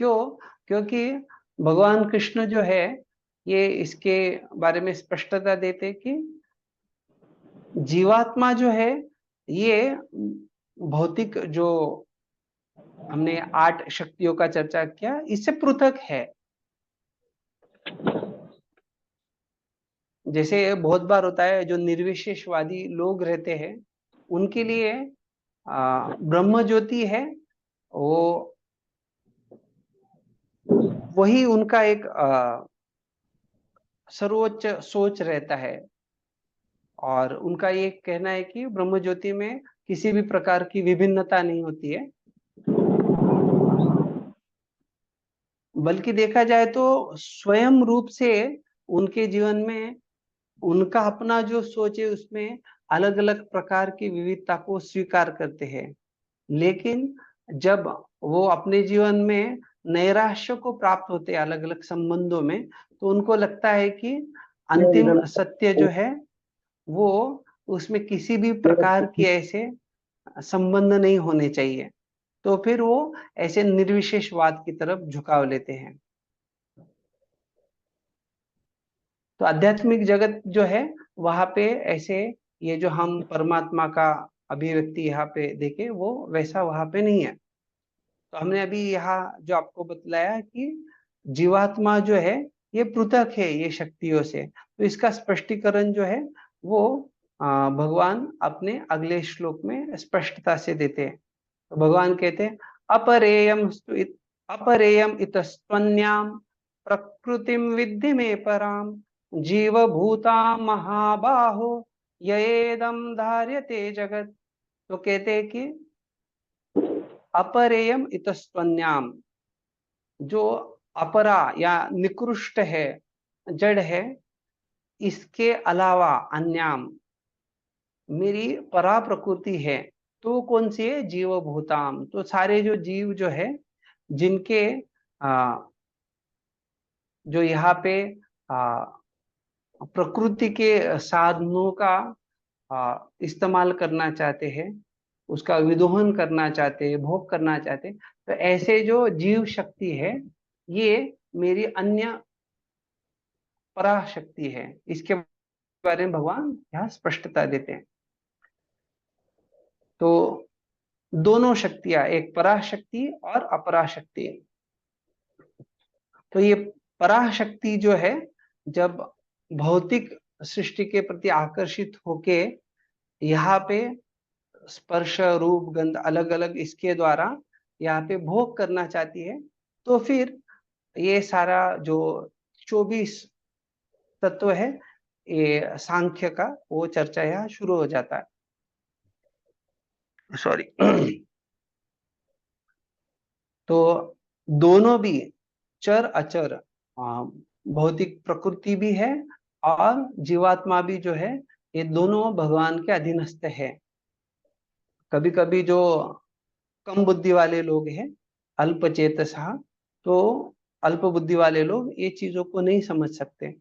क्यों? क्योंकि भगवान कृष्ण जो है ये इसके बारे में स्पष्टता देते कि जीवात्मा जो है ये भौतिक जो हमने 8 शक्तियों का चर्चा किया इससे पृथक है। जैसे बहुत बार होता है जो निर्विशेषवादी लोग रहते हैं उनके लिए ब्रह्म ज्योति है वो वही उनका एक सर्वोच्च सोच रहता है, और उनका ये कहना है कि ब्रह्म ज्योति में किसी भी प्रकार की विभिन्नता नहीं होती है। बल्कि देखा जाए तो स्वयं रूप से उनके जीवन में उनका अपना जो सोच है उसमें अलग अलग प्रकार की विविधता को स्वीकार करते हैं। लेकिन जब वो अपने जीवन में नैराश्य को प्राप्त होते हैं अलग अलग संबंधों में, तो उनको लगता है कि अंतिम सत्य जो है वो उसमें किसी भी प्रकार की ऐसे संबंध नहीं होने चाहिए, तो फिर वो ऐसे निर्विशेषवाद की तरफ झुकाव लेते हैं। तो आध्यात्मिक जगत जो है वहां पे ऐसे ये जो हम परमात्मा का अभिव्यक्ति यहाँ पे देखे वो वैसा वहां पे नहीं है। तो हमने अभी यहाँ जो आपको बतलाया कि जीवात्मा जो है ये पृथक है ये शक्तियों से, तो इसका स्पष्टीकरण जो है वो भगवान अपने अगले श्लोक में स्पष्टता से देते हैं। तो भगवान कहते हैं अपरेयम इतस्त्वन्याम प्रकृतिम विद्धि में पराम जीवभूता महाबाहो येदम धार्यते जगत। तो कहते हैं कि अपरेयम इतस्त्वन्याम, जो अपरा या निकृष्ट है, जड़ है, इसके अलावा अन्याम मेरी परा प्रकृति है। तो कौन सी है? जीवभूताम, तो सारे जो जीव जो है, जिनके जो यहाँ पे प्रकृति के साधनों का इस्तेमाल करना चाहते हैं, उसका विदोहन करना चाहते हैं, भोग करना चाहते हैं, तो ऐसे जो जीव शक्ति है, ये मेरी अन्य पराशक्ति है। इसके बारे में भगवान यहाँ स्पष्टता देते हैं। तो दोनों शक्तियां, एक पराशक्ति और अपराशक्ति। तो ये पराशक्ति जो है, जब भौतिक सृष्टि के प्रति आकर्षित होके यहाँ पे स्पर्श, रूप, गंध अलग अलग इसके द्वारा यहाँ पे भोग करना चाहती है, तो फिर ये सारा जो 24 तत्व है, ये सांख्य का वो चर्चा यहाँ शुरू हो जाता है। सॉरी। तो दोनों भी चर अचर, भौतिक प्रकृति भी है और जीवात्मा भी जो है, ये दोनों भगवान के अधीनस्थ है। कभी कभी जो कम बुद्धि वाले लोग हैं, अल्पचेतसा, तो अल्प बुद्धि वाले लोग ये चीजों को नहीं समझ सकते।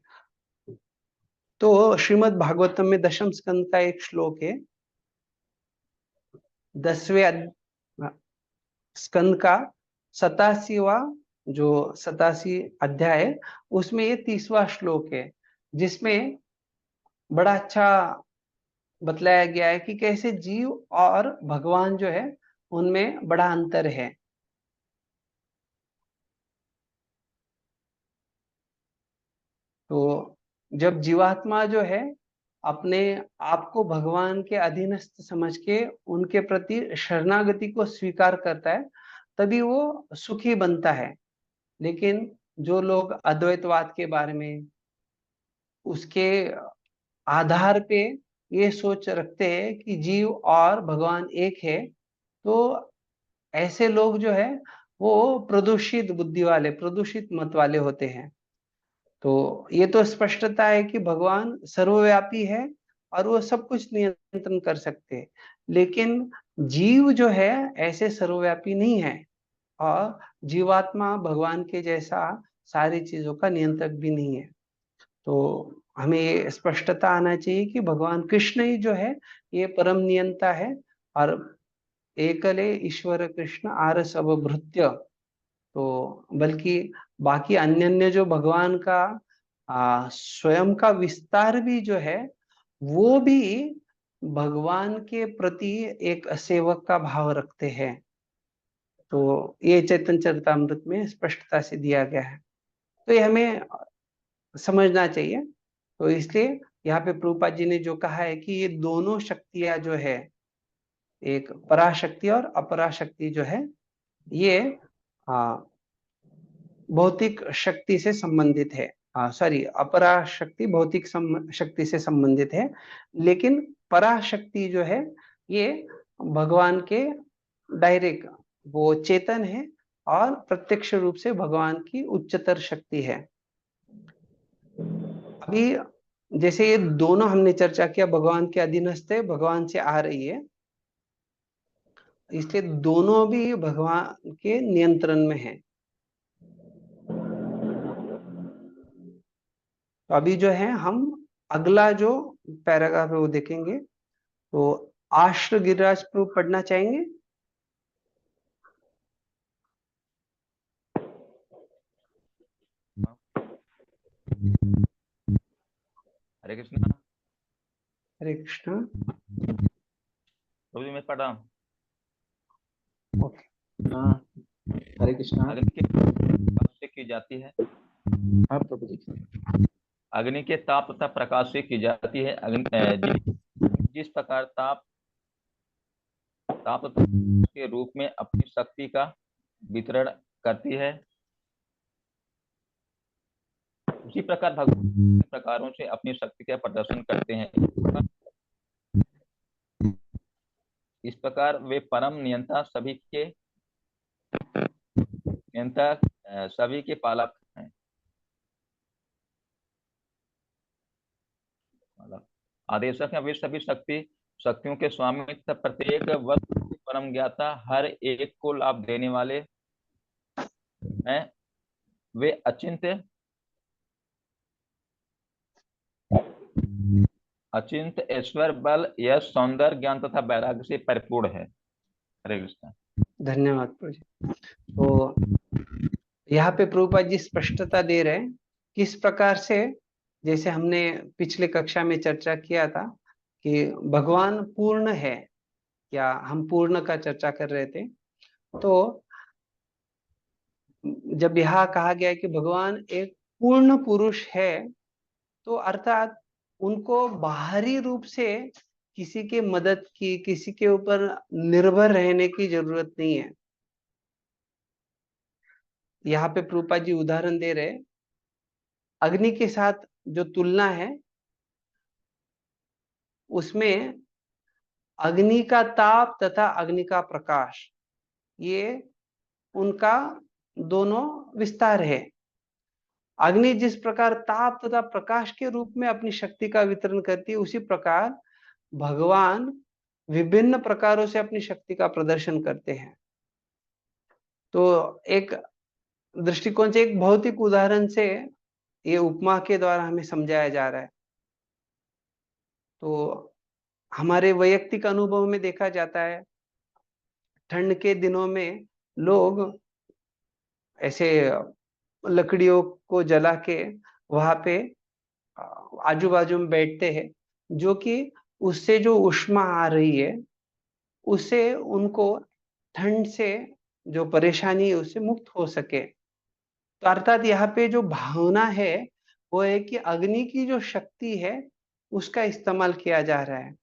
तो श्रीमद् भागवतम में दशम स्कंद का एक श्लोक है, 10वें स्कंद का 87वां जो 87 अध्याय है, उसमें ये 30वां श्लोक है, जिसमें बड़ा अच्छा बतलाया गया है कि कैसे जीव और भगवान जो है, उनमें बड़ा अंतर है। तो जब जीवात्मा जो है अपने आप को भगवान के अधीनस्थ समझ के उनके प्रति शरणागति को स्वीकार करता है, तभी वो सुखी बनता है। लेकिन जो लोग अद्वैतवाद के बारे में, उसके आधार पे ये सोच रखते हैं कि जीव और भगवान एक है, तो ऐसे लोग जो है वो प्रदूषित बुद्धि वाले, प्रदूषित मत वाले होते हैं। तो ये तो स्पष्टता है कि भगवान सर्वव्यापी है और वो सब कुछ नियंत्रण कर सकते हैं, लेकिन जीव जो है ऐसे सर्वव्यापी नहीं है, और जीवात्मा भगवान के जैसा सारी चीजों का नियंत्रक भी नहीं है। तो हमें ये स्पष्टता आना चाहिए कि भगवान कृष्ण ही जो है ये परम नियंता है, और एकले ईश्वर कृष्ण आर सब भृत्य। तो बल्कि बाकी अन्य अन्य जो भगवान का स्वयं का विस्तार भी जो है, वो भी भगवान के प्रति एक सेवक का भाव रखते हैं। तो ये चैतन्य चरितामृत में स्पष्टता से दिया गया है, तो ये हमें समझना चाहिए। तो इसलिए यहाँ पे प्रभुपाद जी ने जो कहा है कि ये दोनों शक्तियां जो है, एक पराशक्ति और अपराशक्ति जो है, ये भौतिक शक्ति से संबंधित है। सॉरी, अपराशक्ति भौतिक शक्ति से संबंधित है, लेकिन पराशक्ति जो है ये भगवान के डायरेक्ट वो चेतन है और प्रत्यक्ष रूप से भगवान की उच्चतर शक्ति है। अभी जैसे ये दोनों हमने चर्चा किया, भगवान के अधीनस्थ है, भगवान से आ रही है, इसलिए दोनों भी भगवान के नियंत्रण में है। तो अभी जो है हम अगला जो पैराग्राफ है वो देखेंगे। तो आश्र गिरिराज प्रभु पढ़ना चाहेंगे? हरे कृष्णा। हरे कृष्णा। प्रभु जी मैं पढ़ रहा हूँ। ओके, हरे कृष्णा। अग्नि के प्रकाश से की जाती है। हाँ प्रभु जी। अग्नि के ताप तथा प्रकाश से की जाती है। अग्नि जिस प्रकार ताप के रूप में अपनी शक्ति का वितरण करती है, उसी प्रकार भगवान प्रकारों से अपनी शक्ति का प्रदर्शन करते हैं। इस प्रकार वे परम नियंता, सभी के इनका सभी के पालक हैं। आदेशक हैं वे सभी शक्तियों के स्वामित्व, प्रत्येक वस्तु की परम ज्ञाता, हर एक को लाभ देने वाले हैं। वे अचिंत ऐश्वर्य, बल, यश, सौंदर्य, ज्ञान तथा वैराग्य से परिपूर्ण है। हरे कृष्ण। धन्यवाद प्रभु जी। तो यहाँ पे प्रभुपाद जी स्पष्टता दे रहे हैं किस प्रकार से, जैसे हमने पिछले कक्षा में चर्चा किया था कि भगवान पूर्ण है, या हम पूर्ण का चर्चा कर रहे थे। तो जब यहाँ कहा गया कि भगवान एक पूर्ण पुरुष है, तो अर्थात उनको बाहरी रूप से किसी के मदद की, किसी के ऊपर निर्भर रहने की जरूरत नहीं है। यहाँ पे प्रभुपाद जी उदाहरण दे रहे, अग्नि के साथ जो तुलना है उसमें अग्नि का ताप तथा अग्नि का प्रकाश, ये उनका दोनों विस्तार है। अग्नि जिस प्रकार ताप तथा प्रकाश के रूप में अपनी शक्ति का वितरण करती है, उसी प्रकार भगवान विभिन्न प्रकारों से अपनी शक्ति का प्रदर्शन करते हैं। तो एक दृष्टिकोण से, एक भौतिक उदाहरण से ये उपमा के द्वारा हमें समझाया जा रहा है। तो हमारे वैयक्तिक अनुभव में देखा जाता है, ठंड के दिनों में लोग ऐसे लकड़ियों को जला के वहां पे आजू बाजू में बैठते हैं, जो कि उससे जो ऊष्मा आ रही है उससे उनको ठंड से जो परेशानी है उससे मुक्त हो सके। तो अर्थात यहाँ पे जो भावना है वो है कि अग्नि की जो शक्ति है उसका इस्तेमाल किया जा रहा है।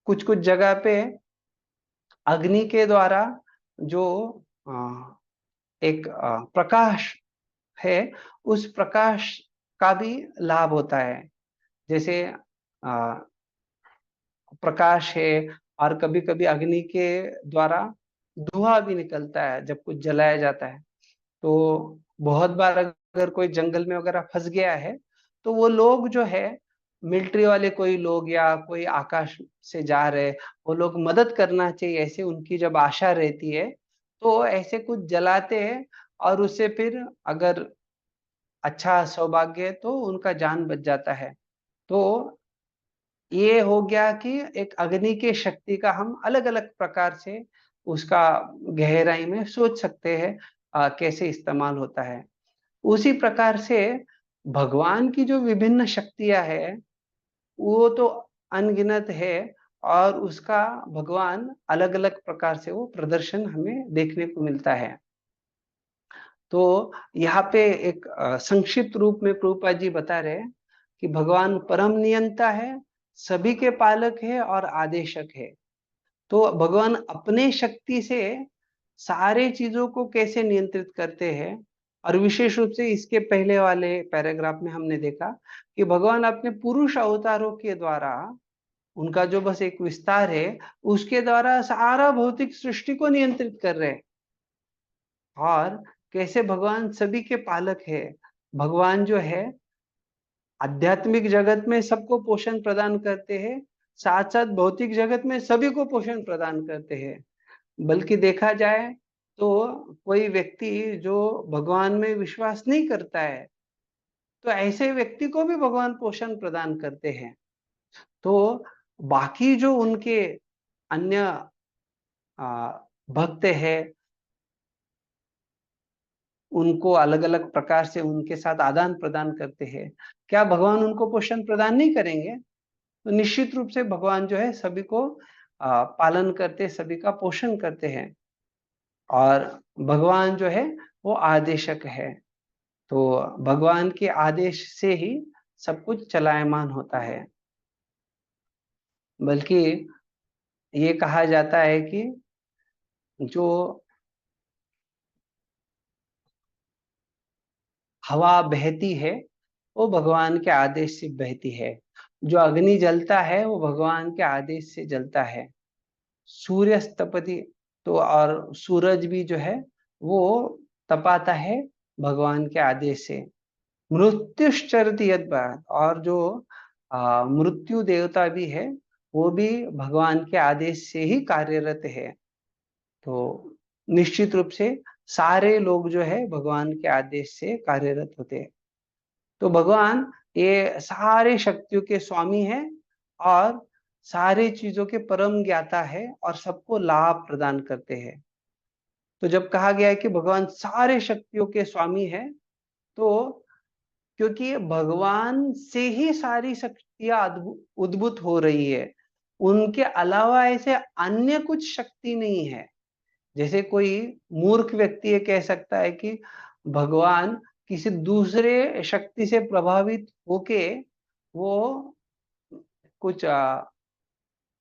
कुछ कुछ जगह पे अग्नि के द्वारा जो एक प्रकाश है, उस प्रकाश का भी लाभ होता है। जैसे प्रकाश है, और कभी कभी अग्नि के द्वारा धुआं भी निकलता है जब कुछ जलाया जाता है। तो बहुत बार अगर कोई जंगल में वगैरह फंस गया है, तो वो लोग जो है, मिलिट्री वाले कोई लोग या कोई आकाश से जा रहे, वो लोग मदद करना चाहिए, ऐसे उनकी जब आशा रहती है, तो ऐसे कुछ जलाते हैं, और उससे फिर अगर अच्छा सौभाग्य है तो उनका जान बच जाता है। तो ये हो गया कि एक अग्नि के शक्ति का हम अलग अलग प्रकार से उसका गहराई में सोच सकते हैं कैसे इस्तेमाल होता है। उसी प्रकार से भगवान की जो विभिन्न शक्तियां है वो तो अनगिनत है, और उसका भगवान अलग अलग प्रकार से वो प्रदर्शन हमें देखने को मिलता है। तो यहाँ पे एक संक्षिप्त रूप में प्रभुपाद जी बता रहे हैं कि भगवान परम नियंता है, सभी के पालक है और आदेशक है। तो भगवान अपने शक्ति से सारे चीजों को कैसे नियंत्रित करते हैं, और विशेष रूप से इसके पहले वाले पैराग्राफ में हमने देखा कि भगवान अपने पुरुष अवतारों के द्वारा, उनका जो बस एक विस्तार है, उसके द्वारा सारा भौतिक सृष्टि को नियंत्रित कर रहे हैं। और कैसे भगवान सभी के पालक है। भगवान जो है आध्यात्मिक जगत में सबको पोषण प्रदान करते हैं, साथ साथ भौतिक जगत में सभी को पोषण प्रदान करते हैं। बल्कि देखा जाए तो कोई व्यक्ति जो भगवान में विश्वास नहीं करता है, तो ऐसे व्यक्ति को भी भगवान पोषण प्रदान करते हैं। तो बाकी जो उनके अन्य भक्त है, उनको अलग अलग प्रकार से उनके साथ आदान प्रदान करते हैं, क्या भगवान उनको पोषण प्रदान नहीं करेंगे? तो निश्चित रूप से भगवान जो है सभी को पालन करते, सभी का पोषण करते हैं। और भगवान जो है वो आदेशक है, तो भगवान के आदेश से ही सब कुछ चलायमान होता है। बल्कि ये कहा जाता है कि जो हवा बहती है वो भगवान के आदेश से बहती है, जो अग्नि जलता है वो भगवान के आदेश से जलता है। सूर्य तपति तो और सूरज भी जो है वो तपाता है भगवान के आदेश से। मृत्युश्चरति यद्भात, और जो मृत्यु देवता भी है वो भी भगवान के आदेश से ही कार्यरत है। तो निश्चित रूप से सारे लोग जो है भगवान के आदेश से कार्यरत होते हैं। तो भगवान ये सारे शक्तियों के स्वामी है और सारे चीजों के परम ज्ञाता है और सबको लाभ प्रदान करते हैं। तो जब कहा गया है कि भगवान सारे शक्तियों के स्वामी है, तो क्योंकि भगवान से ही सारी शक्तियां उद्भूत हो रही है, उनके अलावा ऐसे अन्य कुछ शक्ति नहीं है। जैसे कोई मूर्ख व्यक्ति ये कह सकता है कि भगवान किसी दूसरे शक्ति से प्रभावित होके वो कुछ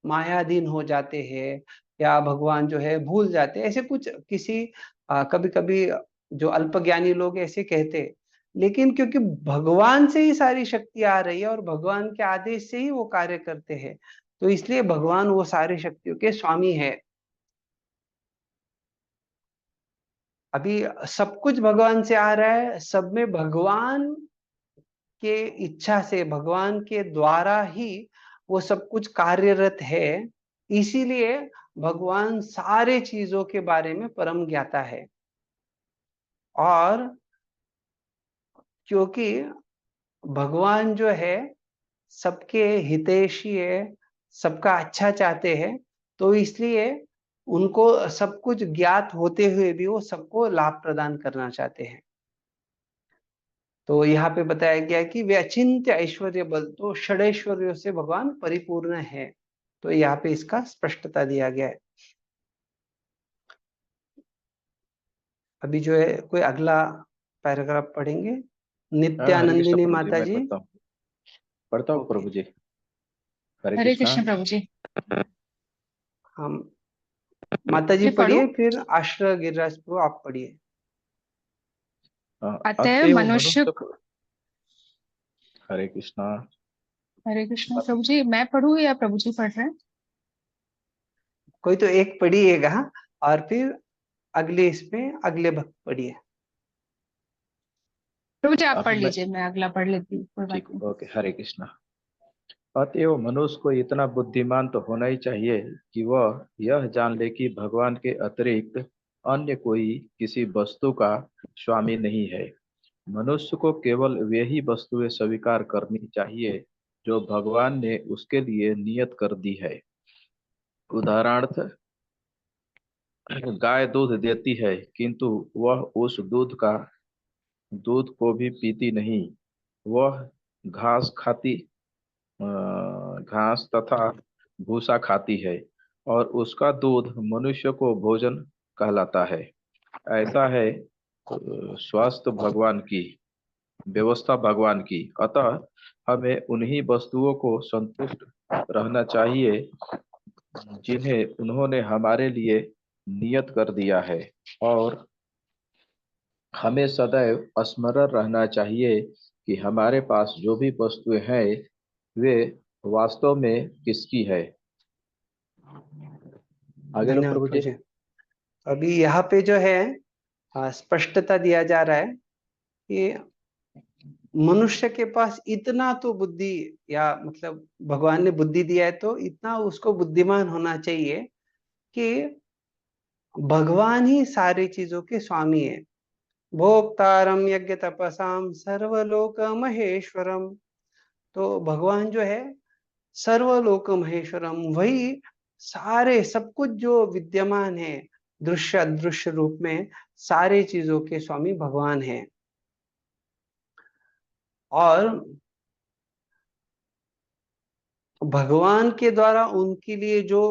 मायाधीन हो जाते हैं, या भगवान जो है भूल जाते हैं, ऐसे कुछ किसी कभी कभी जो अल्पज्ञानी लोग ऐसे कहते हैं। लेकिन क्योंकि भगवान से ही सारी शक्ति आ रही है और भगवान के आदेश से ही वो कार्य करते हैं, तो इसलिए भगवान वो सारी शक्तियों के स्वामी है। अभी सब कुछ भगवान से आ रहा है, सब में भगवान के इच्छा से, भगवान के द्वारा ही वो सब कुछ कार्यरत है। इसीलिए भगवान सारे चीजों के बारे में परम ज्ञाता है। और क्योंकि भगवान जो है सबके हितैषी है, सबका अच्छा चाहते हैं, तो इसलिए उनको सब कुछ ज्ञात होते हुए भी वो सबको लाभ प्रदान करना चाहते हैं। तो यहाँ पे बताया गया कि वे अचिंत्य ऐश्वर्य बल, तो षडैश्वर्यों से भगवान परिपूर्ण है। तो यहाँ पे इसका स्पष्टता दिया गया है। अभी जो है कोई अगला पैराग्राफ पढ़ेंगे। हाँ, हरे कृष्ण नित्यानंदिनी प्रभु जी, माता मैं जी। पढ़ता हूँ ओके, प्रभु जी। हरे हरे कृष्णा। कृष्ण प्रभु जी। हम माता जी जी पढ़ो। पढ़िए, फिर आश्रय गिरिराज प्रभु आप पढ़िए। अतएव मनुष्य। हरे कृष्णा। हरे कृष्ण प्रभु जी, मैं पढ़ूँ या प्रभु जी पढ़ रहे हैं? कोई तो एक पढ़िएगा और फिर अगले इसमें अगले भक्त पढ़िए। प्रभु जी आप अब पढ़ मैं लीजिए, मैं अगला पढ़ लेती हूँ, कोई बात ठीक, नहीं। ओके। हरे कृष्णा। अतएव मनुष्य को इतना बुद्धिमान तो होना ही चाहिए कि वह यह जान ले कि भगवान के अतिरिक्त अन्य कोई किसी वस्तु का स्वामी नहीं है। मनुष्य को केवल वे ही वस्तुएं स्वीकार करनी चाहिए जो भगवान ने उसके लिए नियत कर दी है। उदाहरणार्थ, गाय दूध देती है किंतु वह उस दूध को भी पीती नहीं। वह घास खाती घास तथा भूसा खाती है और उसका दूध मनुष्य को भोजन कहलाता है। ऐसा है स्वास्थ्य भगवान की व्यवस्था भगवान की। अतः हमें उन्हीं वस्तुओं को संतुष्ट रहना चाहिए जिन्हें उन्होंने हमारे लिए नियत कर दिया है, और हमें सदैव स्मरण रहना चाहिए कि हमारे पास जो भी वस्तुएं हैं वे वास्तव में किसकी है। आगे लो धन्यवाद प्रभु प्रभु जी। जी। अभी यहाँ पे जो है स्पष्टता दिया जा रहा है कि मनुष्य के पास इतना तो बुद्धि, या मतलब भगवान ने बुद्धि दिया है तो इतना उसको बुद्धिमान होना चाहिए कि भगवान ही सारी चीजों के स्वामी है। भोक्तारम यज्ञ तपसाम सर्वलोक महेश्वरम। तो भगवान जो है सर्वलोक महेश्वरम, वही सारे सब कुछ जो विद्यमान है दृश्य अदृश्य रूप में, सारे चीजों के स्वामी भगवान है। और भगवान के द्वारा उनके लिए जो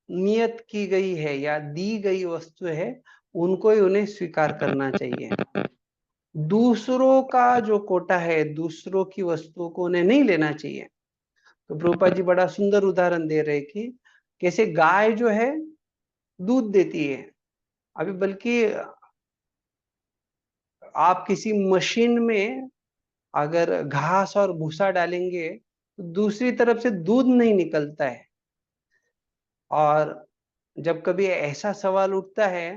नियत की गई है या दी गई वस्तु है, उनको ही उन्हें स्वीकार करना चाहिए। दूसरों का जो कोटा है, दूसरों की वस्तुओं को उन्हें नहीं लेना चाहिए। तो प्रभुपाद जी बड़ा सुंदर उदाहरण दे रहे कि कैसे गाय जो है दूध देती है। अभी बल्कि आप किसी मशीन में अगर घास और भूसा डालेंगे तो दूसरी तरफ से दूध नहीं निकलता है। और जब कभी ऐसा सवाल उठता है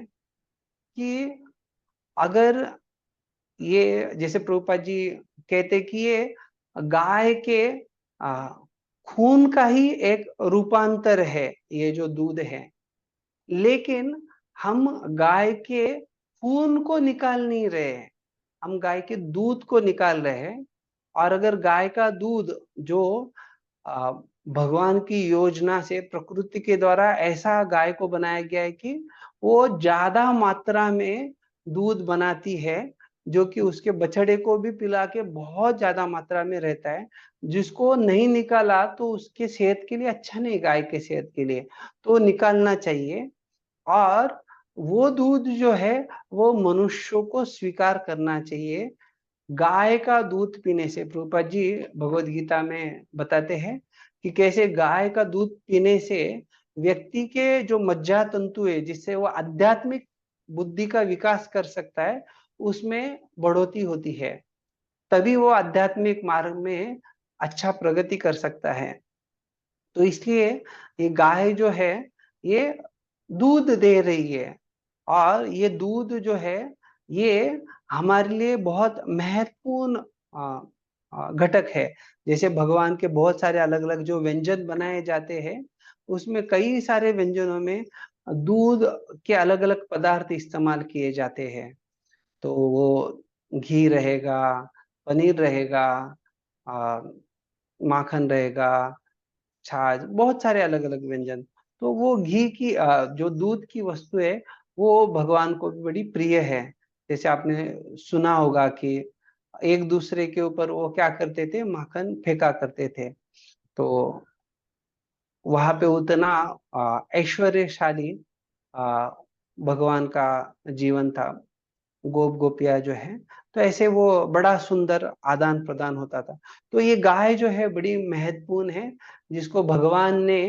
कि अगर ये, जैसे प्रभुपाद जी कहते कि ये गाय के खून का ही एक रूपांतर है, ये जो दूध है, लेकिन हम गाय के खून को निकाल नहीं रहे हैं, हम गाय के दूध को निकाल रहे हैं। और अगर गाय का दूध जो आ, भगवान की योजना से प्रकृति के द्वारा ऐसा गाय को बनाया गया है कि वो ज्यादा मात्रा में दूध बनाती है, जो कि उसके बछड़े को भी पिला के बहुत ज्यादा मात्रा में रहता है, जिसको नहीं निकाला तो उसके सेहत के लिए अच्छा नहीं, गाय के सेहत के लिए, तो निकालना चाहिए। और वो दूध जो है वो मनुष्यों को स्वीकार करना चाहिए। गाय का दूध पीने से, प्रभुपाद जी भगवत गीता में बताते हैं कि कैसे गाय का दूध पीने से व्यक्ति के जो मज्जा तंतु है, जिससे वो आध्यात्मिक बुद्धि का विकास कर सकता है, उसमें बढ़ोतरी होती है, तभी वो आध्यात्मिक मार्ग में अच्छा प्रगति कर सकता है। तो इसलिए ये गाय जो है ये दूध दे रही है, और ये दूध जो है ये हमारे लिए बहुत महत्वपूर्ण घटक है। जैसे भगवान के बहुत सारे अलग अलग जो व्यंजन बनाए जाते हैं, उसमें कई सारे व्यंजनों में दूध के अलग अलग पदार्थ इस्तेमाल किए जाते हैं। तो वो घी रहेगा, पनीर रहेगा, आ, माखन रहेगा, छाछ, बहुत सारे अलग अलग व्यंजन। तो वो घी की जो दूध की वस्तु है वो भगवान को भी बड़ी प्रिय है। जैसे आपने सुना होगा कि एक दूसरे के ऊपर वो क्या करते थे, माखन फेंका करते थे। तो वहां पे उतना ऐश्वर्यशाली आ, भगवान का जीवन था, गोप गोपिया जो है। तो ऐसे वो बड़ा सुंदर आदान प्रदान होता था। तो ये गाय जो है बड़ी महत्वपूर्ण है, जिसको भगवान ने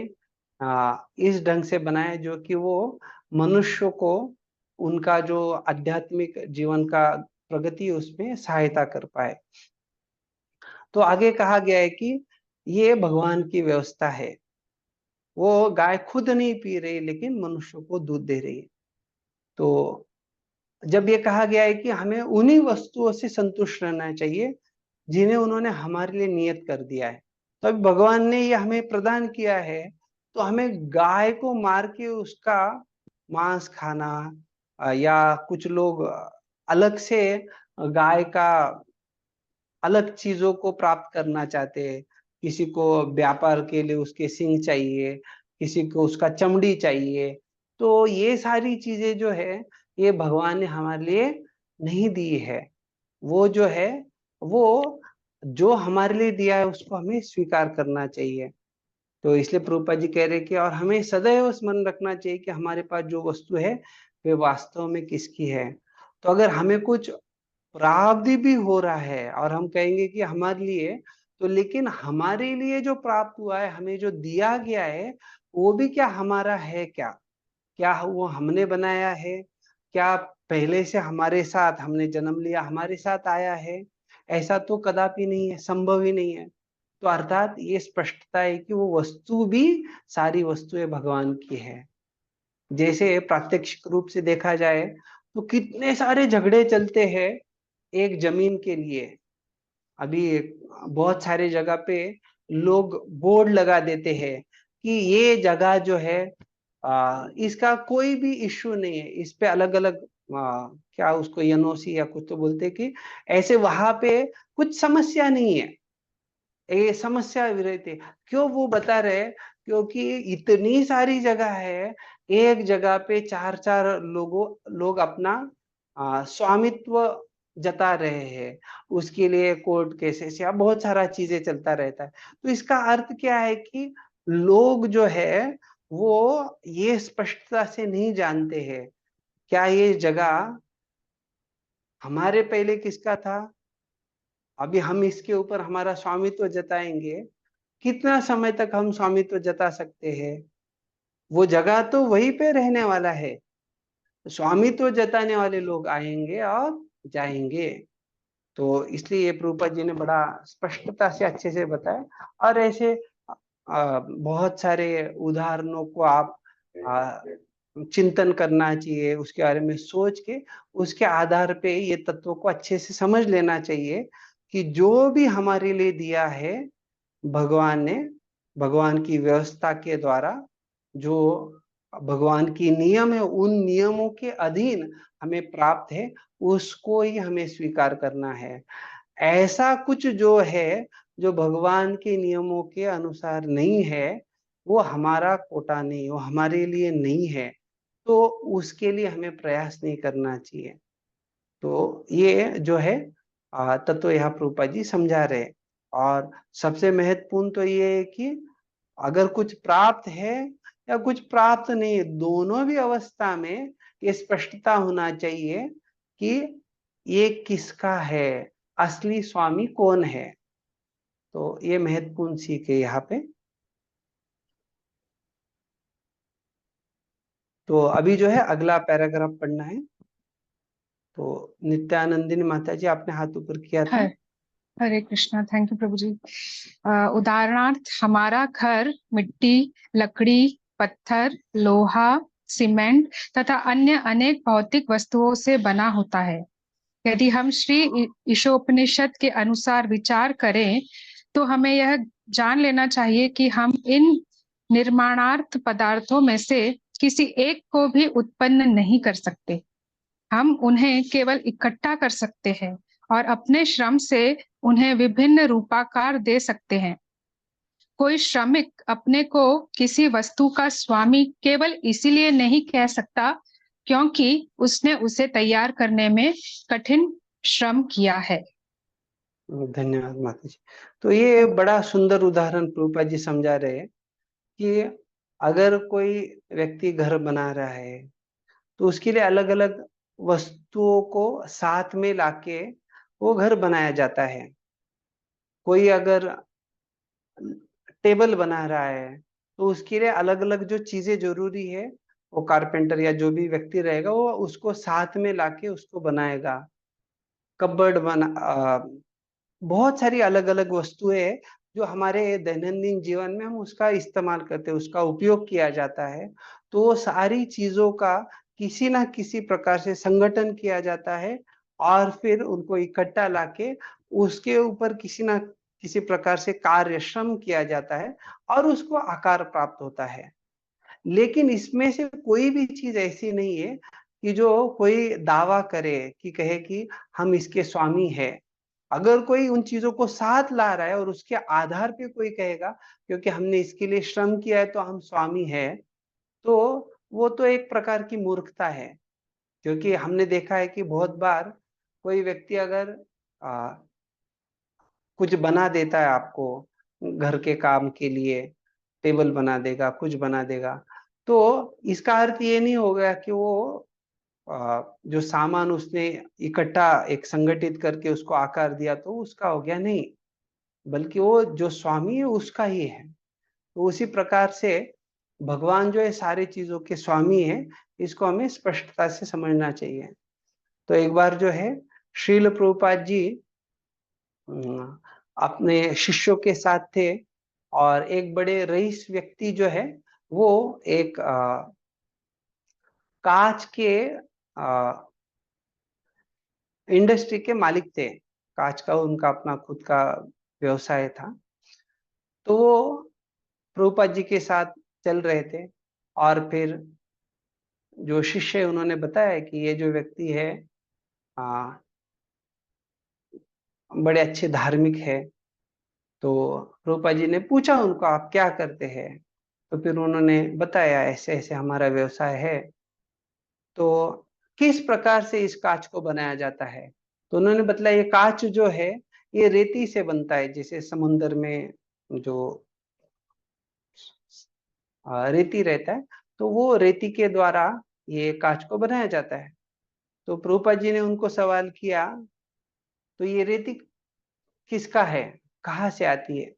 इस ढंग से बनाया जो कि वो मनुष्य को उनका जो आध्यात्मिक जीवन का प्रगति उसमें सहायता कर पाए। तो आगे कहा गया है कि ये भगवान की व्यवस्था है, वो गाय खुद नहीं पी रही लेकिन मनुष्य को दूध दे रही है। तो जब ये कहा गया है कि हमें उन्हीं वस्तुओं से संतुष्ट रहना चाहिए जिन्हें उन्होंने हमारे लिए नियत कर दिया है, तो अभी भगवान ने ये हमें प्रदान किया है, तो हमें गाय को मार के उसका मांस खाना, या कुछ लोग अलग से गाय का अलग चीजों को प्राप्त करना चाहते हैं। किसी को व्यापार के लिए उसके सींग चाहिए, किसी को उसका चमड़ी चाहिए। तो ये सारी चीजें जो है ये भगवान ने हमारे लिए नहीं दी है। वो जो है वो जो हमारे लिए दिया है उसको हमें स्वीकार करना चाहिए। तो इसलिए प्रभुपाद जी कह रहे हैं कि और हमें सदैव स्मरण रखना चाहिए कि हमारे पास जो वस्तु है वे वास्तव में किसकी है। तो अगर हमें कुछ प्राप्ति भी हो रहा है और हम कहेंगे कि हमारे लिए, तो लेकिन हमारे लिए जो प्राप्त हुआ है, हमें जो दिया गया है, वो भी क्या हमारा है क्या? क्या वो हमने बनाया है? क्या पहले से हमारे साथ, हमने जन्म लिया हमारे साथ आया है? ऐसा तो कदापि नहीं है, संभव ही नहीं है। तो अर्थात ये स्पष्टता है कि वो वस्तु भी, सारी वस्तुएं भगवान की है। जैसे प्रात्यक्षिक रूप से देखा जाए तो कितने सारे झगड़े चलते हैं एक जमीन के लिए। अभी बहुत सारे जगह पे लोग बोर्ड लगा देते हैं कि ये जगह जो है इसका कोई भी इश्यू नहीं है, इस पे अलग अलग क्या उसको एनओसी या कुछ तो बोलते हैं कि ऐसे वहां पे कुछ समस्या नहीं है, ये समस्या विरहित है। क्यों वो बता रहे? क्योंकि इतनी सारी जगह है, एक जगह पे चार चार लोग अपना स्वामित्व जता रहे हैं, उसके लिए कोर्ट केसेस या बहुत सारा चीजें चलता रहता है। तो इसका अर्थ क्या है कि लोग जो है वो ये स्पष्टता से नहीं जानते हैं, क्या ये जगह हमारे पहले किसका था, अभी हम इसके ऊपर हमारा स्वामित्व जताएंगे, कितना समय तक हम स्वामित्व जता सकते हैं? वो जगह तो वहीं पे रहने वाला है, स्वामित्व जताने वाले लोग आएंगे और जाएंगे। तो इसलिए ये प्रभुपाद जी ने बड़ा स्पष्टता से अच्छे से बताया। और ऐसे बहुत सारे उदाहरणों को आप चिंतन करना चाहिए, उसके बारे में सोच के उसके आधार पे ये तत्वों को अच्छे से समझ लेना चाहिए कि जो भी हमारे लिए दिया है भगवान ने, भगवान की व्यवस्था के द्वारा जो भगवान की नियम है, उन नियमों के अधीन हमें प्राप्त है, उसको ही हमें स्वीकार करना है। ऐसा कुछ जो है जो भगवान के नियमों के अनुसार नहीं है, वो हमारा कोटा नहीं, वो हमारे लिए नहीं है, तो उसके लिए हमें प्रयास नहीं करना चाहिए। तो ये जो है तत्व यहाँ प्रभुपाद जी समझा रहे। और सबसे महत्वपूर्ण तो ये है कि अगर कुछ प्राप्त है या कुछ प्राप्त नहीं है, दोनों भी अवस्था में ये स्पष्टता होना चाहिए कि ये किसका है, असली स्वामी कौन है। तो ये महत्वपूर्ण सीख है यहाँ पे। तो अभी जो है अगला पैराग्राफ पढ़ना है। तो नित्यानंदिनी माता जी, आपने हाथ ऊपर किया था। हरे कृष्णा। थैंक यू प्रभु जी। उदाहरणार्थ हमारा घर मिट्टी, लकड़ी, पत्थर, लोहा, सीमेंट तथा अन्य अनेक भौतिक वस्तुओं से बना होता है। यदि हम श्री ईशोपनिषद के अनुसार विचार करें तो हमें यह जान लेना चाहिए कि हम इन निर्माणार्थ पदार्थों में से किसी एक को भी उत्पन्न नहीं कर सकते। हम उन्हें केवल इकट्ठा कर सकते हैं और अपने श्रम से उन्हें विभिन्न रूपाकार दे सकते हैं। कोई श्रमिक अपने को किसी वस्तु का स्वामी केवल इसीलिए नहीं कह सकता क्योंकि उसने उसे तैयार करने में कठिन श्रम किया है। धन्यवाद माता जी। तो ये बड़ा सुंदर उदाहरण प्रभुपाद जी समझा रहे हैं कि अगर कोई व्यक्ति घर बना रहा है तो उसके लिए अलग अलग वस्तुओं को साथ में लाके वो घर बनाया जाता है। कोई अगर टेबल बना रहा है तो उसके लिए अलग अलग जो चीजें जरूरी है, वो कारपेंटर या जो भी व्यक्ति रहेगा वो उसको साथ में लाके उसको बनाएगा। कबर्ड बहुत सारी अलग अलग वस्तुएं हैं जो हमारे दैनंदिन जीवन में हम उसका इस्तेमाल करते हैं, उसका उपयोग किया जाता है। तो वो सारी चीजों का किसी ना किसी प्रकार से संगठन किया जाता है और फिर उनको इकट्ठा लाके उसके ऊपर किसी ना किसी प्रकार से कार्य श्रम किया जाता है और उसको आकार प्राप्त होता है। लेकिन इसमें से कोई भी चीज ऐसी नहीं है कि जो कोई दावा करे कि कहे कि हम इसके स्वामी है। अगर कोई उन चीजों को साथ ला रहा है और उसके आधार पे कोई कहेगा क्योंकि हमने इसके लिए श्रम किया है तो हम स्वामी है, तो वो तो एक प्रकार की मूर्खता है। क्योंकि हमने देखा है कि बहुत बार कोई व्यक्ति अगर कुछ बना देता है आपको घर के काम के लिए, टेबल बना देगा, कुछ बना देगा, तो इसका अर्थ ये नहीं होगा कि वो जो सामान उसने इकट्ठा एक संगठित करके उसको आकार दिया तो उसका हो गया, नहीं, बल्कि वो जो स्वामी है उसका ही है। तो उसी प्रकार से भगवान जो है सारी चीजों के स्वामी है, इसको हमें स्पष्टता से समझना चाहिए। तो एक बार जो है श्रील प्रभुपाद जी अपने शिष्यों के साथ थे और एक बड़े रईस व्यक्ति जो है वो एक कांच के इंडस्ट्री के मालिक थे। कांच का उनका अपना खुद का व्यवसाय था। तो वो प्रभुपाद जी के साथ चल रहे थे और फिर जो शिष्य उन्होंने बताया कि ये जो व्यक्ति है बड़े अच्छे धार्मिक है। तो प्रभुपाद जी ने पूछा उनको, आप क्या करते हैं? तो फिर उन्होंने बताया ऐसे ऐसे हमारा व्यवसाय है। तो किस प्रकार से इस कांच को बनाया जाता है? तो उन्होंने बताया ये कांच जो है ये रेती से बनता है। जैसे समुद्र में जो रेती रहता है तो वो रेती के द्वारा ये कांच को बनाया जाता है। तो प्रभुपाद जी ने उनको सवाल किया, तो ये रेती किसका है, कहाँ से आती है?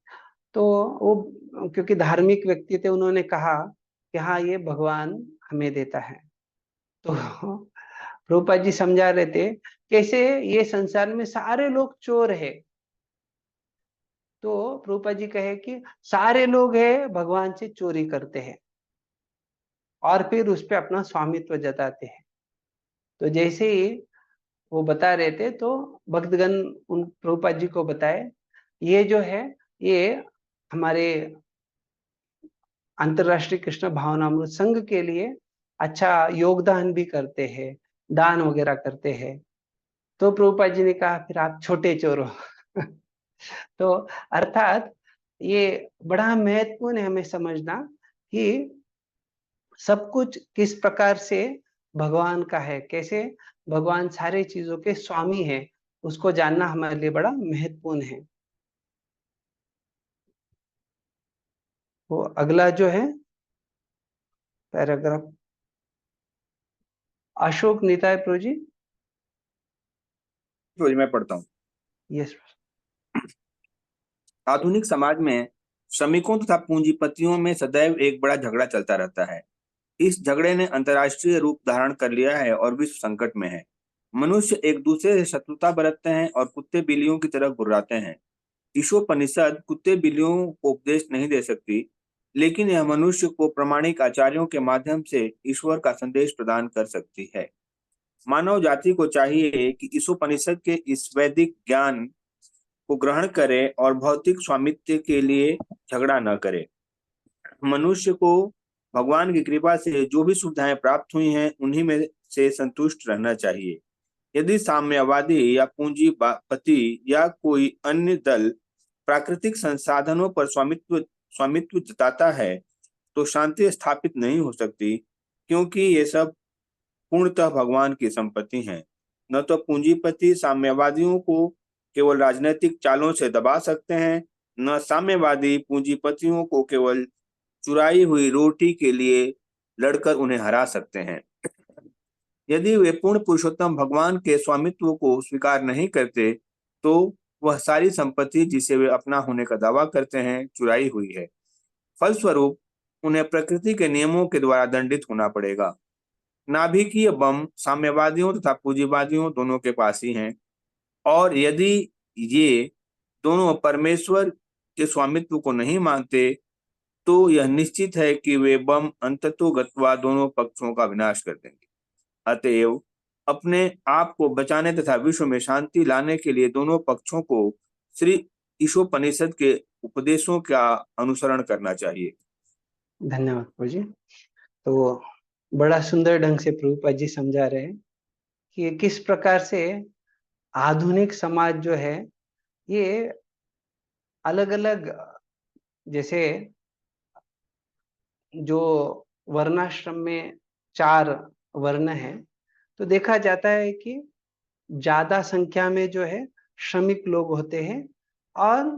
तो वो क्योंकि धार्मिक व्यक्ति थे, उन्होंने कहा कि हाँ ये भगवान हमें देता है। तो प्रभुपाद जी समझा रहे थे कैसे ये संसार में सारे लोग चोर है। तो प्रभुपाद जी कहे कि सारे लोग है भगवान से चोरी करते हैं। और फिर उस पे अपना स्वामित्व जताते हैं। तो जैसे ही वो बता रहे थे तो भक्तगण उन प्रभुपाद जी को बताए, ये जो है ये हमारे अंतरराष्ट्रीय कृष्ण भावनामृत संघ के लिए अच्छा योगदान भी करते हैं, दान वगैरह करते हैं। तो प्रभुपाद जी ने कहा फिर आप छोटे चोर हो। तो अर्थात ये बड़ा महत्वपूर्ण है हमें समझना कि सब कुछ किस प्रकार से भगवान का है, कैसे भगवान सारे चीजों के स्वामी है, उसको जानना हमारे लिए बड़ा महत्वपूर्ण है। वो अगला जो है पैराग्राफ, अशोक निताय प्रभु जी। तो मैं पढ़ता हूँ। यस। आधुनिक समाज में श्रमिकों तथा पूंजीपतियों में सदैव एक बड़ा झगड़ा चलता रहता है। इस झगड़े ने अंतर्राष्ट्रीय रूप धारण कर लिया है और विश्व संकट में है। मनुष्य एक दूसरे से शत्रुता बरतते हैं और कुत्ते बिल्लियों की तरह घुर्राते हैं। ईशोपनिषद कुत्ते बिल्लियों को उपदेश नहीं दे सकती, लेकिन यह मनुष्य को प्रामाणिक आचार्यों के माध्यम से ईश्वर का संदेश प्रदान कर सकती है। मानव जाति को चाहिए कि ईशोपनिषद के इस वैदिक ज्ञान को ग्रहण करे और भौतिक स्वामित्व के लिए झगड़ा न करे। मनुष्य को भगवान की कृपा से जो भी सुविधाएं प्राप्त हुई हैं उन्हीं में से संतुष्ट रहना चाहिए। यदि साम्यवादी या पूंजीपति या कोई अन्य दल प्राकृतिक संसाधनों पर स्वामित्व जताता है तो शांति स्थापित नहीं हो सकती, क्योंकि ये सब पूर्णतः भगवान की संपत्ति हैं। न तो पूंजीपति साम्यवादियों को केवल राजनीतिक चालों से दबा सकते हैं, न साम्यवादी पूंजीपतियों को केवल चुराई हुई रोटी के लिए लड़कर उन्हें हरा सकते हैं। यदि वे पूर्ण पुरुषोत्तम भगवान के स्वामित्व को स्वीकार नहीं करते तो वह सारी संपत्ति जिसे वे अपना होने का दावा करते हैं चुराई हुई है। फलस्वरूप उन्हें प्रकृति के नियमों के द्वारा दंडित होना पड़ेगा। नाभिकीय बम साम्यवादियों तथा पूंजीवादियों दोनों के पास ही हैं, और यदि ये दोनों परमेश्वर के स्वामित्व को नहीं मानते तो यह निश्चित है कि वे बम अंततोगत्वा दोनों पक्षों का विनाश कर देंगे। अतएव अपने आप को बचाने तथा विश्व में शांति लाने के लिए दोनों पक्षों को श्री ईशोपनिषद के उपदेशों का अनुसरण करना चाहिए। धन्यवाद प्रभु जी। तो बड़ा सुंदर ढंग से प्रभुपाद जी समझा रहे हैं कि किस प्रकार से आधुनिक समाज जो है ये अलग अलग, जैसे जो वर्णाश्रम में 4 वर्ण हैं, तो देखा जाता है कि ज्यादा संख्या में जो है श्रमिक लोग होते हैं और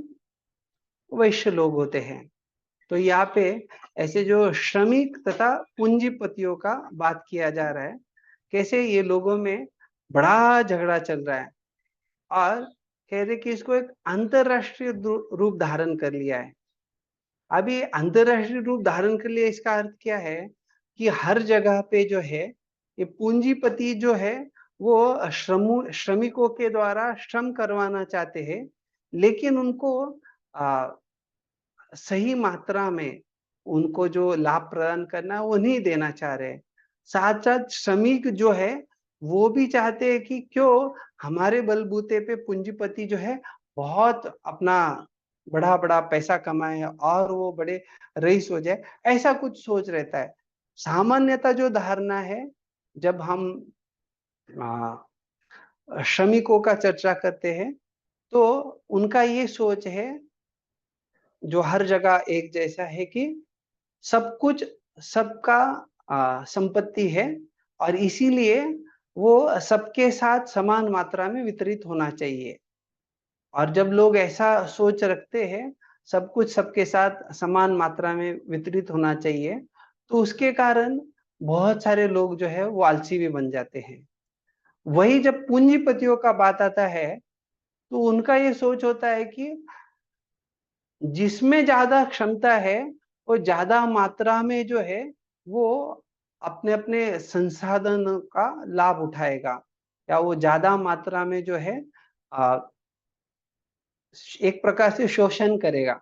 वैश्य लोग होते हैं। तो यहाँ पे ऐसे जो श्रमिक तथा पूंजीपतियों का बात किया जा रहा है, कैसे ये लोगों में बड़ा झगड़ा चल रहा है और कह रहे कि इसको एक अंतरराष्ट्रीय रूप धारण कर लिया है। अभी अंतरराष्ट्रीय रूप धारण कर लिया, इसका अर्थ क्या है कि हर जगह पे जो है ये पूंजीपति जो है वो श्रमिकों के द्वारा श्रम करवाना चाहते हैं, लेकिन उनको सही मात्रा में उनको जो लाभ प्रदान करना है वो नहीं देना चाह रहे। साथ साथ श्रमिक जो है वो भी चाहते हैं कि क्यों हमारे बलबूते पे पूंजीपति जो है बहुत अपना बड़ा बड़ा पैसा कमाए और वो बड़े रईस हो जाए, ऐसा कुछ सोच रहता है। सामान्यतः जो धारणा है, जब हम श्रमिकों का चर्चा करते हैं तो उनका ये सोच है जो हर जगह एक जैसा है कि सब कुछ सबका संपत्ति है और इसीलिए वो सबके साथ समान मात्रा में वितरित होना चाहिए। और जब लोग ऐसा सोच रखते हैं सब कुछ सबके साथ समान मात्रा में वितरित होना चाहिए, तो उसके कारण बहुत सारे लोग जो है वो आलसी भी बन जाते हैं। वही जब पूंजीपतियों का बात आता है तो उनका ये सोच होता है कि जिसमें ज्यादा क्षमता है वो ज्यादा मात्रा में जो है वो अपने अपने संसाधन का लाभ उठाएगा, या वो ज्यादा मात्रा में जो है एक प्रकार से शोषण करेगा।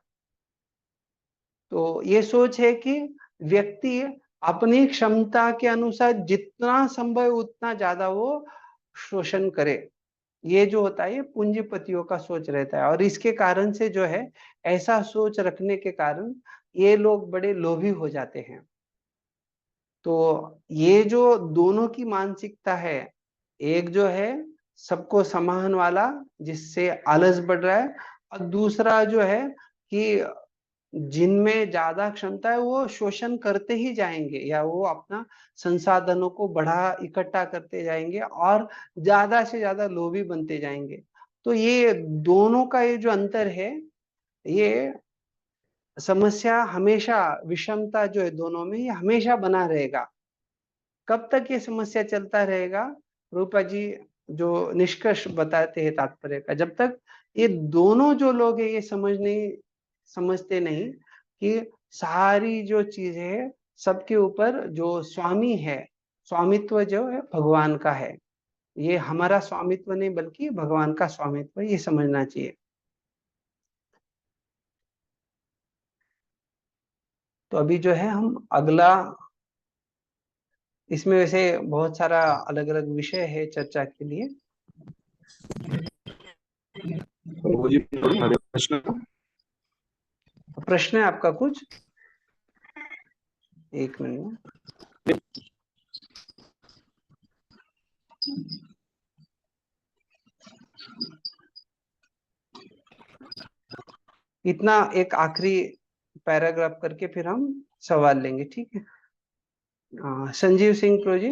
तो ये सोच है कि व्यक्ति अपनी क्षमता के अनुसार जितना संभव उतना ज्यादा वो शोषण करे। ये जो होता है ये पूंजीपतियों का सोच रहता है, और इसके कारण से जो है, ऐसा सोच रखने के कारण ये लोग बड़े लोभी हो जाते हैं। तो ये जो दोनों की मानसिकता है, एक जो है सबको समान वाला जिससे आलस बढ़ रहा है, और दूसरा जो है कि जिनमें ज्यादा क्षमता है वो शोषण करते ही जाएंगे, या वो अपना संसाधनों को बढ़ा इकट्ठा करते जाएंगे और ज्यादा से ज्यादा लोभी बनते जाएंगे। तो ये दोनों का ये जो अंतर है, ये समस्या हमेशा, विषमता जो है दोनों में, ये हमेशा बना रहेगा। कब तक ये समस्या चलता रहेगा? रूपा जी जो निष्कर्ष बताते हैं तात्पर्य का, जब तक ये दोनों जो लोग हैं ये समझते नहीं कि सारी जो चीजें है सबके ऊपर जो स्वामी है, स्वामित्व जो है भगवान का है, ये हमारा स्वामित्व नहीं बल्कि भगवान का स्वामित्व, ये समझना चाहिए। तो अभी जो है हम अगला, इसमें वैसे बहुत सारा अलग अलग विषय है चर्चा के लिए। प्रभु जी, हरे कृष्ण। प्रश्न है आपका कुछ? एक मिनट। इतना एक आखिरी पैराग्राफ करके फिर हम सवाल लेंगे, ठीक है? संजीव सिंह प्रो जी,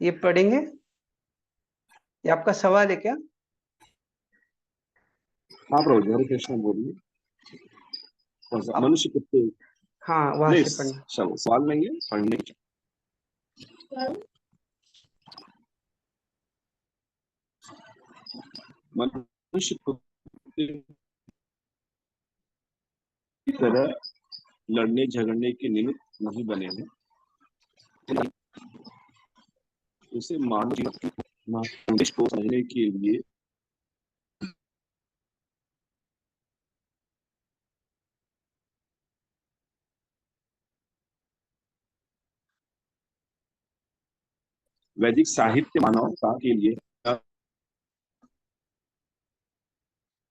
ये पढ़ेंगे? ये आपका सवाल है क्या? हाँ प्रभु जी, हरे कृष्ण बोलिए। मनुष्य कुत्ते, हाँ वहां नहीं से पढ़ना। सवाल नहीं है, पढ़ने की। मनुष्य कुत्ते की तरह लड़ने झगड़ने के निमित्त नहीं बने हैं, उसे मानव जीवन को समझने के लिए वैदिक साहित्य मानवता के लिए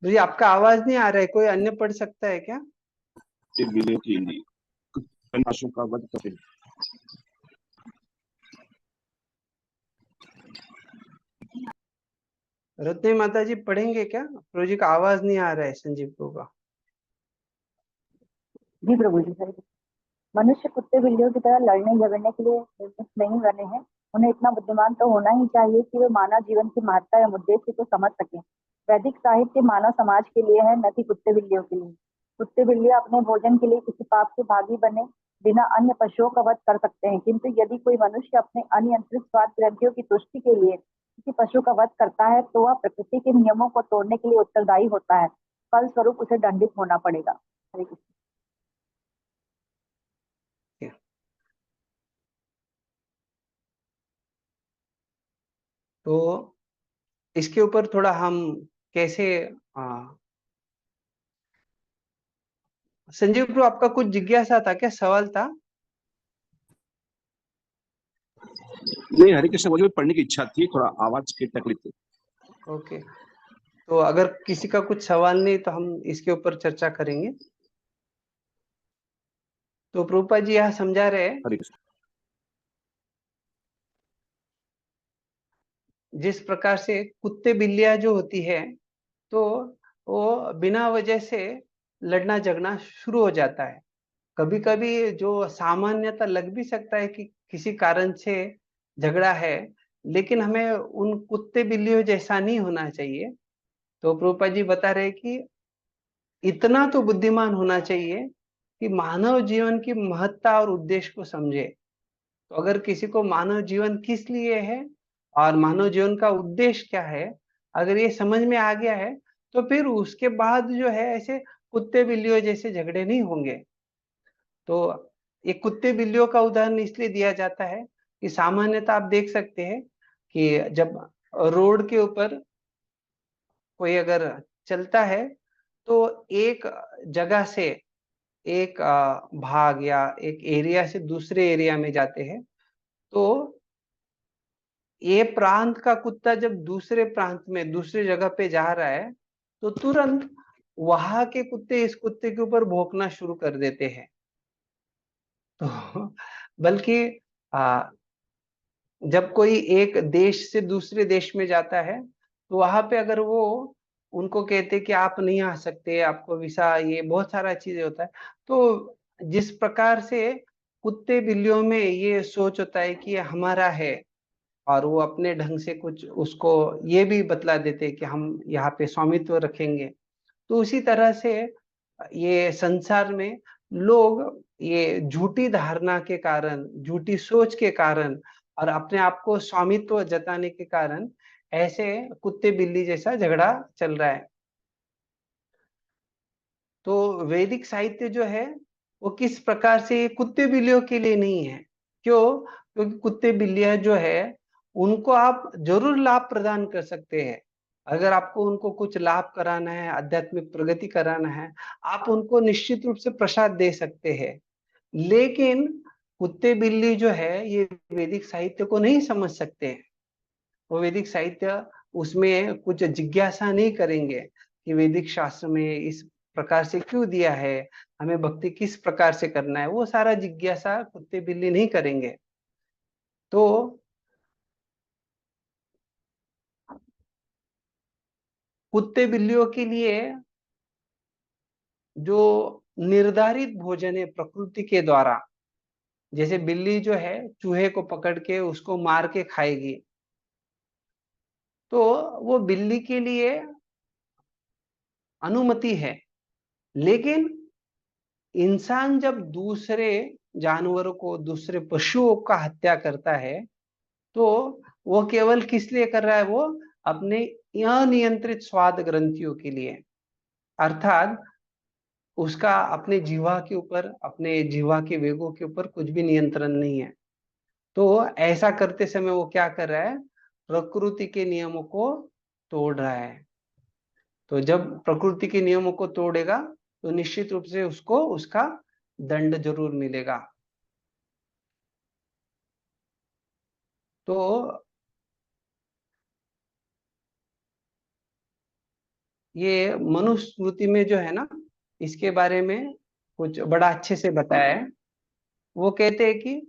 जी आपका आवाज नहीं आ रहा है, कोई अन्य पढ़ सकता है क्या? विजयों के लिए नाशों का वध करते हैं। रत्नी माता जी पढ़ेंगे क्या? प्रो जी का आवाज नहीं आ रहा है, संजीव प्रो का। जी प्रभु जी, हरे कृष्ण। मनुष्य कुत्ते बिल्लियों की तरह लड़ने झगड़ने के लिए निर्मित नहीं बने हैं। उन्हें इतना बुद्धिमान तो होना ही चाहिए कि वे मानव जीवन की महत्ता एवं उद्देश्य को समझ सकें। वैदिक साहित्य मानव समाज के लिए है, न कि कुत्ते बिल्लियों के लिए। कुत्ते बिल्लियां अपने भोजन के लिए किसी पाप के भागी बने बिना अन्य पशुओं का वध कर सकते हैं, किंतु यदि कोई मनुष्य अपने अनियंत्रित स्वार्थ ग्रंथियों की तुष्टि के लिए किसी पशु का वध करता है तो वह प्रकृति के नियमों को तोड़ने के लिए उत्तरदायी होता है। फलस्वरूप उसे दंडित होना पड़ेगा। हरे कृष्ण। तो इसके ऊपर थोड़ा हम कैसे, संजीव प्रो आपका कुछ जिज्ञासा था क्या, सवाल था? नहीं, हरे कृष्ण मुझे पढ़ने की इच्छा थी, थोड़ा आवाज की तकलीफ थी। ओके, तो अगर किसी का कुछ सवाल नहीं तो हम इसके ऊपर चर्चा करेंगे। तो प्रभुपाद जी यहाँ समझा रहे हैं, हरे कृष्ण। जिस प्रकार से कुत्ते बिल्लियां जो होती है, तो वो बिना वजह से लड़ना झगड़ना शुरू हो जाता है। कभी कभी जो सामान्यता लग भी सकता है कि किसी कारण से झगड़ा है, लेकिन हमें उन कुत्ते बिल्लियों जैसा नहीं होना चाहिए। तो प्रभुपाद जी बता रहे कि इतना तो बुद्धिमान होना चाहिए कि मानव जीवन की महत्ता और उद्देश्य को समझे। तो अगर किसी को मानव जीवन किस लिए है और मानव जीवन का उद्देश्य क्या है, अगर ये समझ में आ गया है, तो फिर उसके बाद जो है ऐसे कुत्ते बिल्लियों जैसे झगड़े नहीं होंगे। तो ये कुत्ते बिल्लियों का उदाहरण इसलिए दिया जाता है कि सामान्यतः आप देख सकते हैं कि जब रोड के ऊपर कोई अगर चलता है तो एक जगह से एक भाग या एक एरिया से दूसरे एरिया में जाते हैं, तो ये प्रांत का कुत्ता जब दूसरे प्रांत में दूसरी जगह पे जा रहा है, तो तुरंत वहां के कुत्ते इस कुत्ते के ऊपर भौंकना शुरू कर देते हैं। तो बल्कि जब कोई एक देश से दूसरे देश में जाता है, तो वहां पे अगर वो उनको कहते कि आप नहीं आ सकते, आपको वीसा, ये बहुत सारा चीजें होता है, तो जिस प्रकार से कुत्ते बिल्लियों में ये सोच होता है कि ये हमारा है, और वो अपने ढंग से कुछ उसको ये भी बतला देते कि हम यहाँ पे स्वामित्व रखेंगे, तो उसी तरह से ये संसार में लोग ये झूठी धारणा के कारण, झूठी सोच के कारण और अपने आप को स्वामित्व जताने के कारण ऐसे कुत्ते बिल्ली जैसा झगड़ा चल रहा है। तो वैदिक साहित्य जो है वो किस प्रकार से ये कुत्ते बिल्लियों के लिए नहीं है। क्यों? क्योंकि कुत्ते बिल्लियां जो है उनको आप जरूर लाभ प्रदान कर सकते हैं। अगर आपको उनको कुछ लाभ कराना है, आध्यात्मिक प्रगति कराना है, आप उनको निश्चित रूप से प्रसाद दे सकते हैं। लेकिन कुत्ते बिल्ली जो है ये वैदिक साहित्य को नहीं समझ सकते हैं। वो वैदिक साहित्य उसमें कुछ जिज्ञासा नहीं करेंगे कि वैदिक शास्त्र में इस प्रकार से क्यों दिया है, हमें भक्ति किस प्रकार से करना है, वो सारा जिज्ञासा कुत्ते बिल्ली नहीं करेंगे। तो कुत्ते बिल्लियों के लिए जो निर्धारित भोजन है प्रकृति के द्वारा, जैसे बिल्ली जो है चूहे को पकड़ के उसको मार के खाएगी, तो वो बिल्ली के लिए अनुमति है। लेकिन इंसान जब दूसरे जानवरों को, दूसरे पशुओं का हत्या करता है, तो वो केवल किस लिए कर रहा है? वो अपने अनियंत्रित स्वाद ग्रंथियों के लिए, अर्थात उसका अपने जीवा के ऊपर, अपने जीवा के वेगों के ऊपर कुछ भी नियंत्रण नहीं है। तो ऐसा करते समय वो क्या कर रहा है? प्रकृति के नियमों को तोड़ रहा है। तो जब प्रकृति के नियमों को तोड़ेगा तो निश्चित रूप से उसको उसका दंड जरूर मिलेगा। तो ये मनुस्मृति में जो है ना, इसके बारे में कुछ बड़ा अच्छे से बताया है। वो कहते हैं कि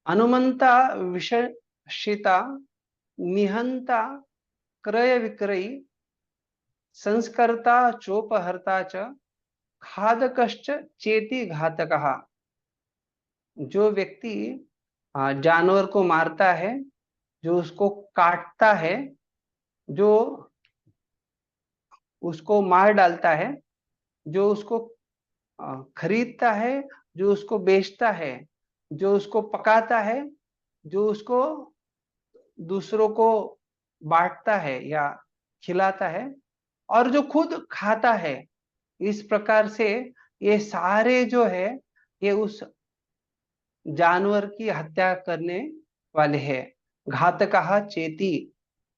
अनुमंता विशर्षिता निहंता क्रय विक्रयी संस्कर्ता चोपहर्ता च खादकश्च चेति घातकः। जो व्यक्ति जानवर को मारता है, जो उसको काटता है, जो उसको मार डालता है, जो उसको खरीदता है, जो उसको बेचता है, जो उसको पकाता है, जो उसको दूसरों को बांटता है या खिलाता है, और जो खुद खाता है, इस प्रकार से ये सारे जो है ये उस जानवर की हत्या करने वाले हैं। घातकः चेति,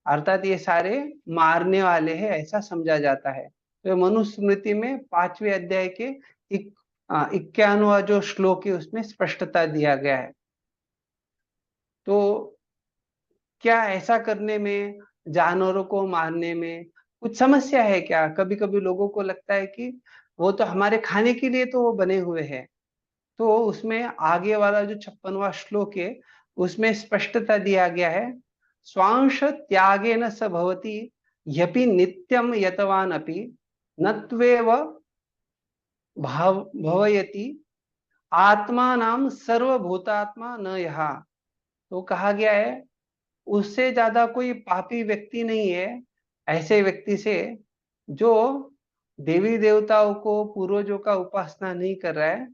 अर्थात ये सारे मारने वाले हैं, ऐसा समझा जाता है। तो मनुस्मृति में 5वें अध्याय के 51वां जो श्लोक है उसमें स्पष्टता दिया गया है। तो क्या ऐसा करने में, जानवरों को मारने में कुछ समस्या है क्या? कभी कभी लोगों को लगता है कि वो तो हमारे खाने के लिए तो वो बने हुए हैं। तो उसमें आगे वाला जो 56वां श्लोक है उसमें स्पष्टता दिया गया है, स्वांश त्यागेन स भवति यपि नित्यम यतवान अपि नत्वेव भवयति आत्मा नाम सर्वभूतात्मा न यहा। तो कहा गया है उससे ज्यादा कोई पापी व्यक्ति नहीं है ऐसे व्यक्ति से जो देवी देवताओं को, पूर्वजों का उपासना नहीं कर रहा है,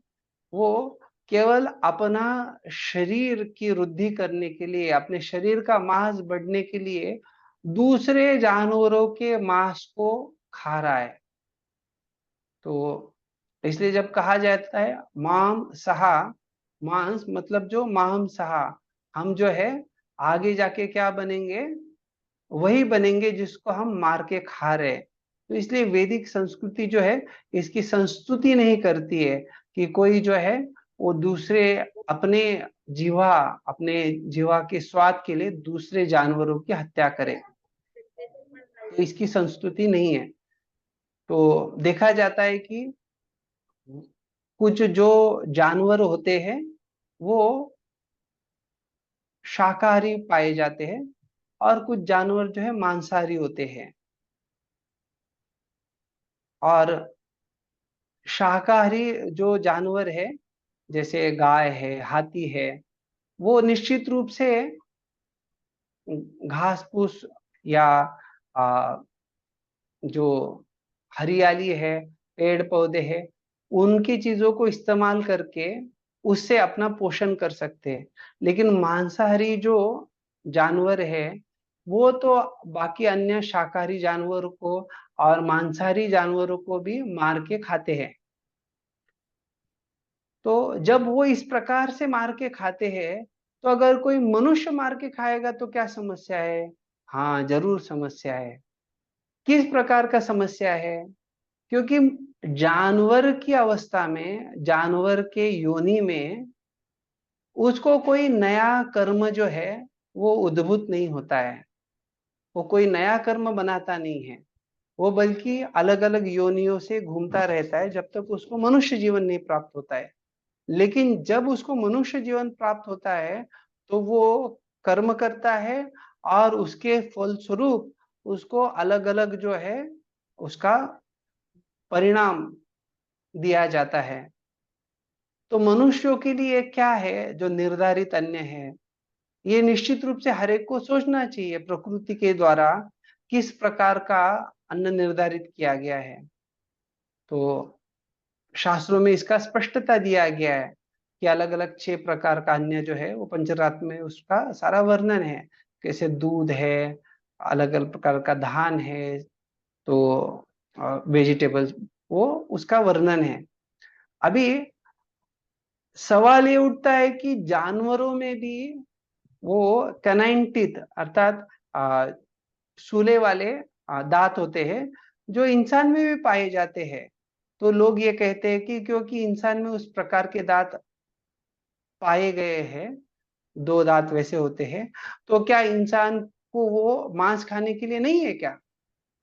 वो केवल अपना शरीर की वृद्धि करने के लिए, अपने शरीर का मांस बढ़ने के लिए दूसरे जानवरों के मांस को खा रहा है। तो इसलिए जब कहा जाता है माम सहा, मांस मतलब जो माम सहा, हम जो है आगे जाके क्या बनेंगे? वही बनेंगे जिसको हम मार के खा रहे हैं। तो इसलिए वैदिक संस्कृति जो है इसकी संस्तुति नहीं करती है कि कोई जो है वो दूसरे अपने जीवा के स्वाद के लिए दूसरे जानवरों की हत्या करे, तो इसकी संस्तुति नहीं है। तो देखा जाता है कि कुछ जो जानवर होते हैं वो शाकाहारी पाए जाते हैं और कुछ जानवर जो है मांसाहारी होते हैं। और शाकाहारी जो जानवर है जैसे गाय है, हाथी है, वो निश्चित रूप से घास फूस या जो हरियाली है, पेड़ पौधे हैं, उनकी चीजों को इस्तेमाल करके उससे अपना पोषण कर सकते हैं। लेकिन मांसाहारी जो जानवर है वो तो बाकी अन्य शाकाहारी जानवरों को और मांसाहारी जानवरों को भी मार के खाते हैं। तो जब वो इस प्रकार से मार के खाते हैं तो अगर कोई मनुष्य मार के खाएगा तो क्या समस्या है? हाँ, जरूर समस्या है। किस प्रकार का समस्या है? क्योंकि जानवर की अवस्था में, जानवर के योनि में उसको कोई नया कर्म जो है वो उद्भूत नहीं होता है, वो कोई नया कर्म बनाता नहीं है, वो बल्कि अलग अलग योनियों से घूमता रहता है जब तक उसको मनुष्य जीवन नहीं प्राप्त होता है। लेकिन जब उसको मनुष्य जीवन प्राप्त होता है तो वो कर्म करता है और उसके फलस्वरूप उसको अलग अलग जो है उसका परिणाम दिया जाता है। तो मनुष्यों के लिए क्या है जो निर्धारित अन्य है, ये निश्चित रूप से हर एक को सोचना चाहिए प्रकृति के द्वारा किस प्रकार का अन्न निर्धारित किया गया है। तो शास्त्रों में इसका स्पष्टता दिया गया है कि अलग अलग 6 प्रकार का अन्न जो है वो पंचरात्र में उसका सारा वर्णन है। कैसे दूध है, अलग अलग प्रकार का धान है, तो वेजिटेबल्स, वो उसका वर्णन है। अभी सवाल ये उठता है कि जानवरों में भी वो कैनाइन टीथ अर्थात सूले वाले दांत होते हैं जो इंसान में भी पाए जाते हैं। तो लोग ये कहते हैं कि क्योंकि इंसान में उस प्रकार के दांत पाए गए हैं, 2 दांत वैसे होते हैं, तो क्या इंसान को वो मांस खाने के लिए नहीं है क्या?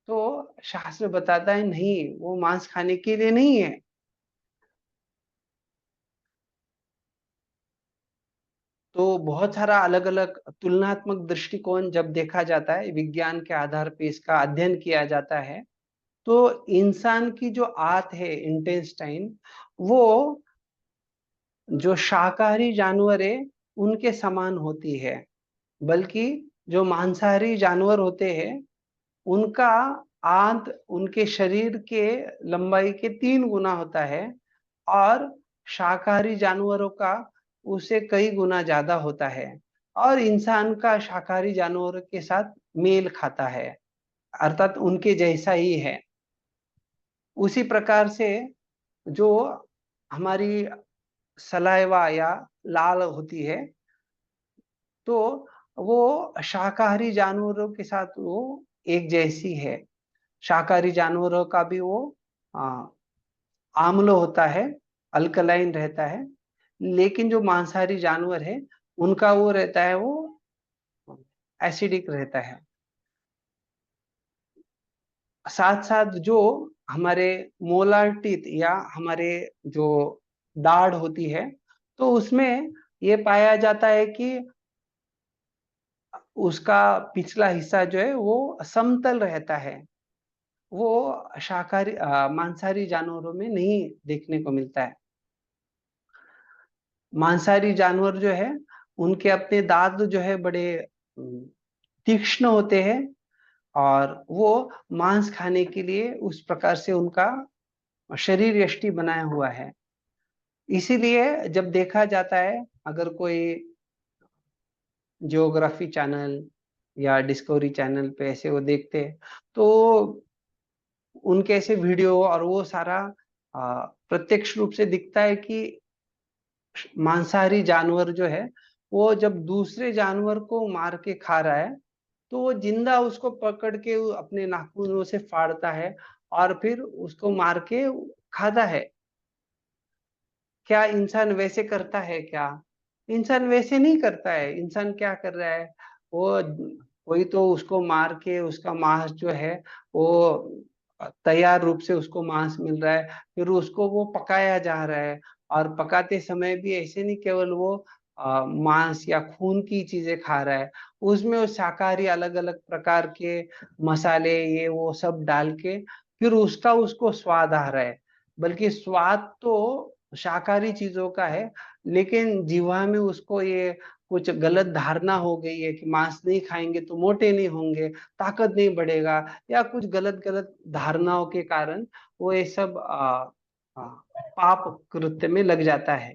तो शास्त्र बताता है नहीं, वो मांस खाने के लिए नहीं है। तो बहुत सारा अलग अलग तुलनात्मक दृष्टिकोण जब देखा जाता है, विज्ञान के आधार पे इसका अध्ययन किया जाता है, तो इंसान की जो आंत है इंटेस्टाइन, वो जो शाकाहारी जानवर है उनके समान होती है। बल्कि जो मांसाहारी जानवर होते हैं उनका आंत उनके शरीर के लंबाई के 3 गुना होता है और शाकाहारी जानवरों का उससे कई गुना ज्यादा होता है। और इंसान का शाकाहारी जानवरों के साथ मेल खाता है, अर्थात उनके जैसा ही है। उसी प्रकार से जो हमारी सलाइवा या लाल होती है, तो वो शाकाहारी जानवरों के साथ वो एक जैसी है। शाकाहारी जानवरों का भी वो आम्ल होता है, अल्कलाइन रहता है। लेकिन जो मांसाहारी जानवर है उनका वो रहता है, वो एसिडिक रहता है। साथ साथ जो हमारे मोलार टीथ या हमारे जो दाढ़ होती है, तो उसमें ये पाया जाता है कि उसका पिछला हिस्सा जो है वो समतल रहता है। वो शाकाहारी मांसाहारी जानवरों में नहीं देखने को मिलता है। मांसाहारी जानवर जो है उनके अपने दांत जो है बड़े तीक्ष्ण होते हैं और वो मांस खाने के लिए उस प्रकार से उनका शरीर यष्टि बनाया हुआ है। इसीलिए जब देखा जाता है, अगर कोई जियोग्राफी चैनल या डिस्कवरी चैनल पे ऐसे वो देखते हैं तो उनके ऐसे वीडियो और वो सारा प्रत्यक्ष रूप से दिखता है कि मांसाहारी जानवर जो है वो जब दूसरे जानवर को मार के खा रहा है तो वो जिंदा उसको पकड़ के अपने नाखूनों से फाड़ता है और फिर उसको मार के खाता है। क्या इंसान वैसे करता है क्या? इंसान वैसे नहीं करता है। इंसान क्या कर रहा है, वो कोई तो उसको मार के उसका मांस जो है वो तैयार रूप से उसको मांस मिल रहा है, फिर उसको वो पकाया जा रहा है। और पकाते समय भी ऐसे नहीं केवल वो मांस या खून की चीजें खा रहा है, उसमें वो शाकाहारी अलग अलग प्रकार के मसाले ये वो सब डाल के फिर उसका उसको स्वाद आ रहा है। बल्कि स्वाद तो शाकाहारी चीजों का है, लेकिन जीवा में उसको ये कुछ गलत धारणा हो गई है कि मांस नहीं खाएंगे तो मोटे नहीं होंगे, ताकत नहीं बढ़ेगा, या कुछ गलत गलत धारणाओं के कारण वो ये सब पाप कृत्य में लग जाता है।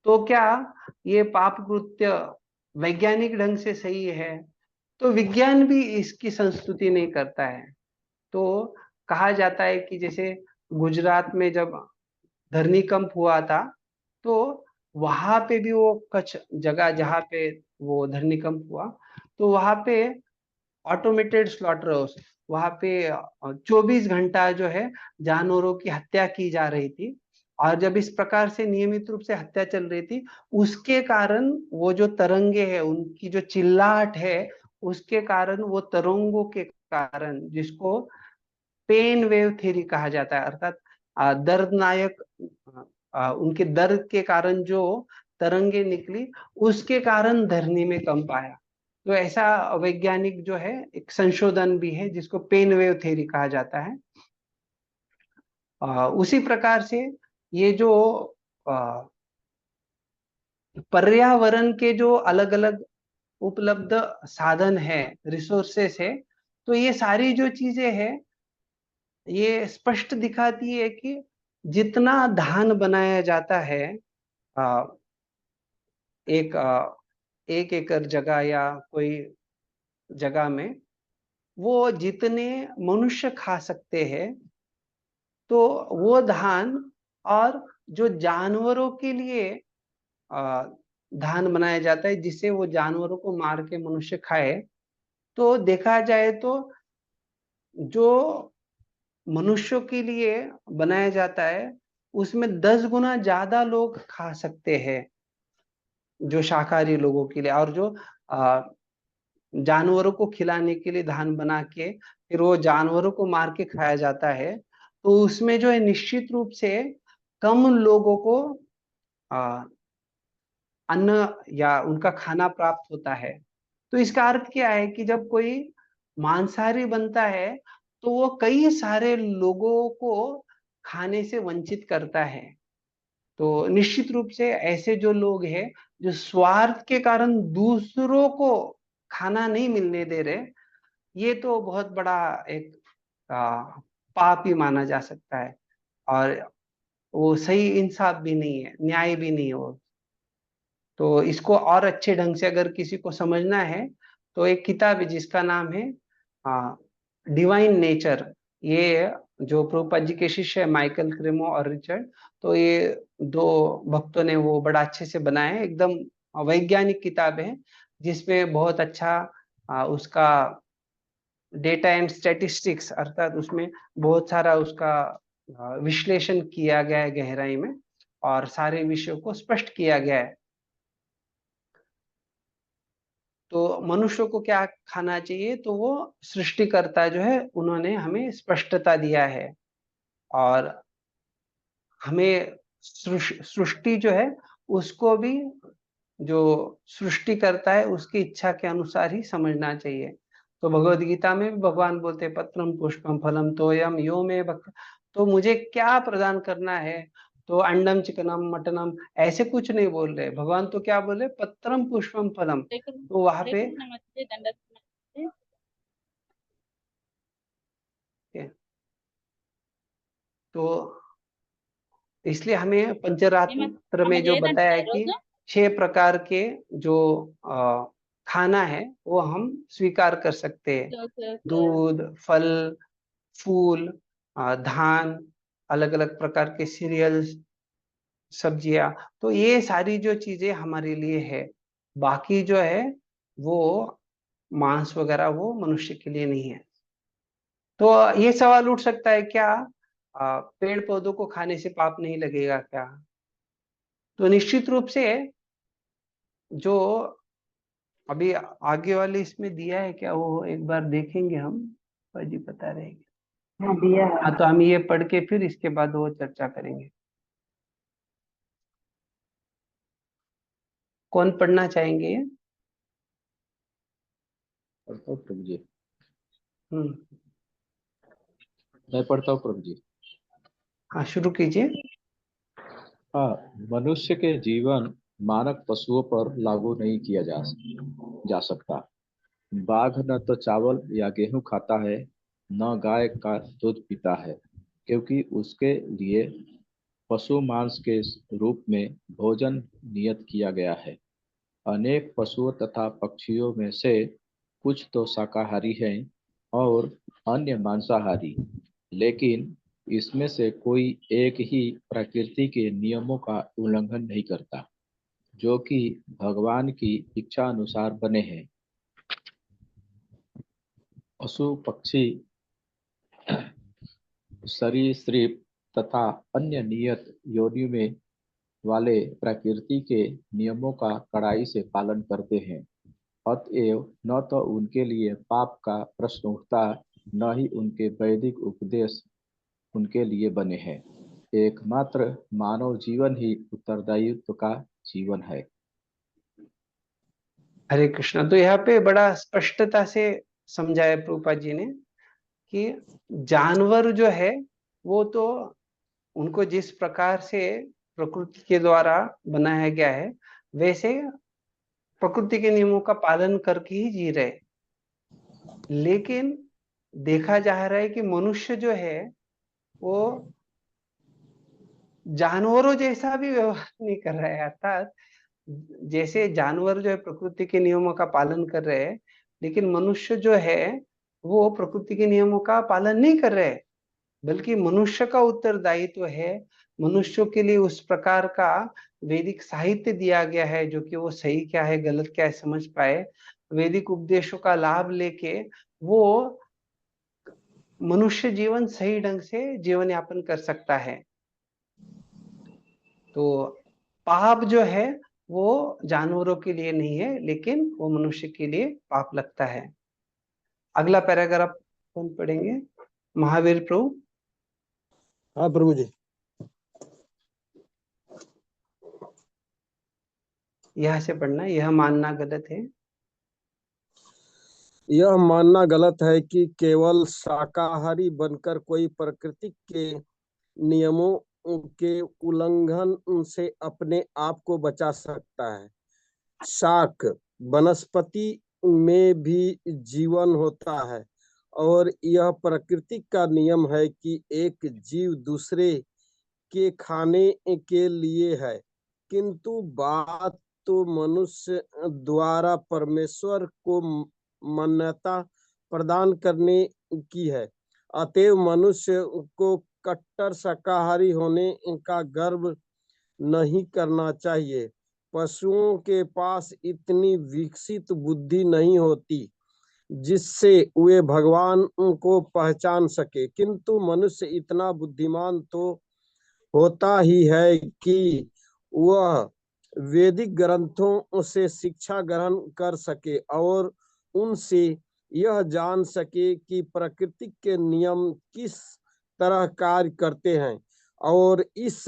तो क्या ये पाप कृत्य वैज्ञानिक ढंग से सही है? तो विज्ञान भी इसकी संस्तुति नहीं करता है। तो कहा जाता है कि जैसे गुजरात में जब धरनीकंप हुआ था, तो वहां पे भी वो कुछ जगह जहाँ पे वो धरनीकंप हुआ, तो वहां पे ऑटोमेटेड स्लॉटर हाउस, वहां पे 24 घंटा जो है जानवरों की हत्या की जा रही थी। और जब इस प्रकार से नियमित रूप से हत्या चल रही थी, उसके कारण वो जो तरंगे है उनकी जो चिल्लाहट है, उसके कारण वो तरंगों के कारण, जिसको पेन वेव थ्योरी कहा जाता है, अर्थात दर्दनायक उनके दर्द के कारण जो तरंगे निकली, उसके कारण धरनी में कंप आया। तो ऐसा वैज्ञानिक जो है एक संशोधन भी है जिसको पेन वेव थ्योरी कहा जाता है। उसी प्रकार से ये जो पर्यावरण के जो अलग अलग उपलब्ध साधन है, रिसोर्सेस है, तो ये सारी जो चीजें हैं ये स्पष्ट दिखाती है कि जितना धान बनाया जाता है आ, एक एकड़ जगह या कोई जगह में, वो जितने मनुष्य खा सकते हैं, तो वो धान, और जो जानवरों के लिए आ, धान बनाया जाता है जिससे वो जानवरों को मार के मनुष्य खाए, तो देखा जाए तो जो मनुष्यों के लिए बनाया जाता है उसमें 10 गुना ज्यादा लोग खा सकते हैं जो शाकाहारी लोगों के लिए। और जो जानवरों को खिलाने के लिए धान बना के फिर वो जानवरों को मार के खाया जाता है, तो उसमें जो है निश्चित रूप से कम लोगों को आ, अन्न या उनका खाना प्राप्त होता है। तो इसका अर्थ क्या है कि जब कोई मांसाहारी बनता है तो वो कई सारे लोगों को खाने से वंचित करता है। तो निश्चित रूप से ऐसे जो लोग हैं जो स्वार्थ के कारण दूसरों को खाना नहीं मिलने दे रहे, ये तो बहुत बड़ा एक पाप ही माना जा सकता है। और वो सही इंसाफ भी नहीं है, न्याय भी नहीं है वो। तो इसको और अच्छे ढंग से अगर किसी को समझना है, तो एक किताब है जिसका नाम है डिवाइन नेचर। ये जो प्रभुपाद जी के शिष्य है माइकल क्रेमो और रिचर्ड, तो ये दो भक्तों ने वो बड़ा अच्छे से बनाया है, एकदम वैज्ञानिक किताब है जिसमें बहुत अच्छा उसका डेटा एंड स्टैटिस्टिक्स, अर्थात उसमें बहुत सारा उसका विश्लेषण किया गया है गहराई में, और सारे विषयों को स्पष्ट किया गया है। तो मनुष्य को क्या खाना चाहिए, तो वो सृष्टिकर्ता जो है उन्होंने हमें स्पष्टता दिया है, और हमें सृष्टि जो है उसको भी जो सृष्टि करता है उसकी इच्छा के अनुसार ही समझना चाहिए। तो भगवत गीता में भी भगवान बोलते हैं पत्रम पुष्पम फलम तोयम यो मे भक्त। तो मुझे क्या प्रदान करना है, तो अंडम चिकनम मटनम ऐसे कुछ नहीं बोल रहे भगवान, तो क्या बोल रहे पत्रम पुष्पम फलम। तो वहां पे तो इसलिए हमें पंचरात्र में जो बताया है कि 6 प्रकार के जो खाना है वो हम स्वीकार कर सकते हैं। दूध, फल, फूल, धान, अलग अलग प्रकार के सीरियल्स, सब्जियां, तो ये सारी जो चीजें हमारे लिए है। बाकी जो है वो मांस वगैरह वो मनुष्य के लिए नहीं है। तो ये सवाल उठ सकता है, क्या पेड़ पौधों को खाने से पाप नहीं लगेगा क्या? तो निश्चित रूप से जो अभी आगे वाले इसमें दिया है, क्या वो एक बार देखेंगे हम, जी बता रहेंगे। हाँ दिया है। हाँ, तो हम ये पढ़ के फिर इसके बाद वो चर्चा करेंगे। कौन पढ़ना चाहेंगे? पढ़ता हूँ प्रभु जी। हम्म, मैं पढ़ता हूँ प्रभु जी। हाँ शुरू कीजिए। हाँ, मनुष्य के जीवन मानक पशुओं पर लागू नहीं किया जा सकता। बाघ न तो चावल या गेहूं खाता है, न गाय का दूध पीता है, क्योंकि उसके लिए पशु मांस के रूप में भोजन नियत किया गया है। अनेक पशुओं तथा पक्षियों में से कुछ तो शाकाहारी हैं और अन्य मांसाहारी, लेकिन इसमें से कोई एक ही प्रकृति के नियमों का उल्लंघन नहीं करता, जो कि भगवान की इच्छा अनुसार बने हैं। पशु पक्षी सरीसृप तथा अन्य नियत योनि में वाले प्रकृति के नियमों का कड़ाई से पालन करते हैं। अतएव न तो उनके लिए पाप का प्रश्न उठता, न ही उनके वैदिक उपदेश उनके लिए बने हैं। एकमात्र मानव जीवन ही उत्तरदायित्व का जीवन है। हरे कृष्णा। तो यहाँ पे बड़ा स्पष्टता से समझाया प्रभुपाद जी ने कि जानवर जो है वो तो उनको जिस प्रकार से प्रकृति के द्वारा बनाया गया है, वैसे प्रकृति के नियमों का पालन करके ही जी रहे। लेकिन देखा जा रहा है कि मनुष्य जो है वो जानवरों जैसा भी व्यवहार नहीं कर रहा है। अर्थात जैसे जानवर जो है प्रकृति के नियमों का पालन कर रहे हैं, लेकिन मनुष्य जो है वो प्रकृति के नियमों का पालन नहीं कर रहे, बल्कि मनुष्य का उत्तरदायित्व है। मनुष्यों के लिए उस प्रकार का वैदिक साहित्य दिया गया है जो कि वो सही क्या है गलत क्या है समझ पाए, वैदिक उपदेशों का लाभ लेके वो मनुष्य जीवन सही ढंग से जीवन यापन कर सकता है। तो पाप जो है वो जानवरों के लिए नहीं है, लेकिन वो मनुष्य के लिए पाप लगता है। अगला पैराग्राफ कौन पढ़ेंगे? महावीर प्रभु। हाँ प्रभु जी। यहाँ से पढ़ना। यह मानना गलत है। यह मानना गलत है कि केवल शाकाहारी बनकर कोई प्रकृति के नियमों के उल्लंघन से अपने आप को बचा सकता है। शाक वनस्पति में भी जीवन होता है और यह प्रकृति का नियम है कि एक जीव दूसरे के खाने के लिए है, किंतु बात तो मनुष्य द्वारा परमेश्वर को मान्यता प्रदान करने की है। अतएव मनुष्य को कट्टर शाकाहारी होने का गर्व नहीं करना चाहिए। पशुओं के पास इतनी विकसित बुद्धि नहीं होती जिससे वे भगवान को पहचान सके, किंतु मनुष्य इतना बुद्धिमान तो होता ही है कि वह वैदिक ग्रंथों से शिक्षा ग्रहण कर सके और उनसे यह जान सके कि प्रकृति के नियम किस तरह कार्य करते हैं और इस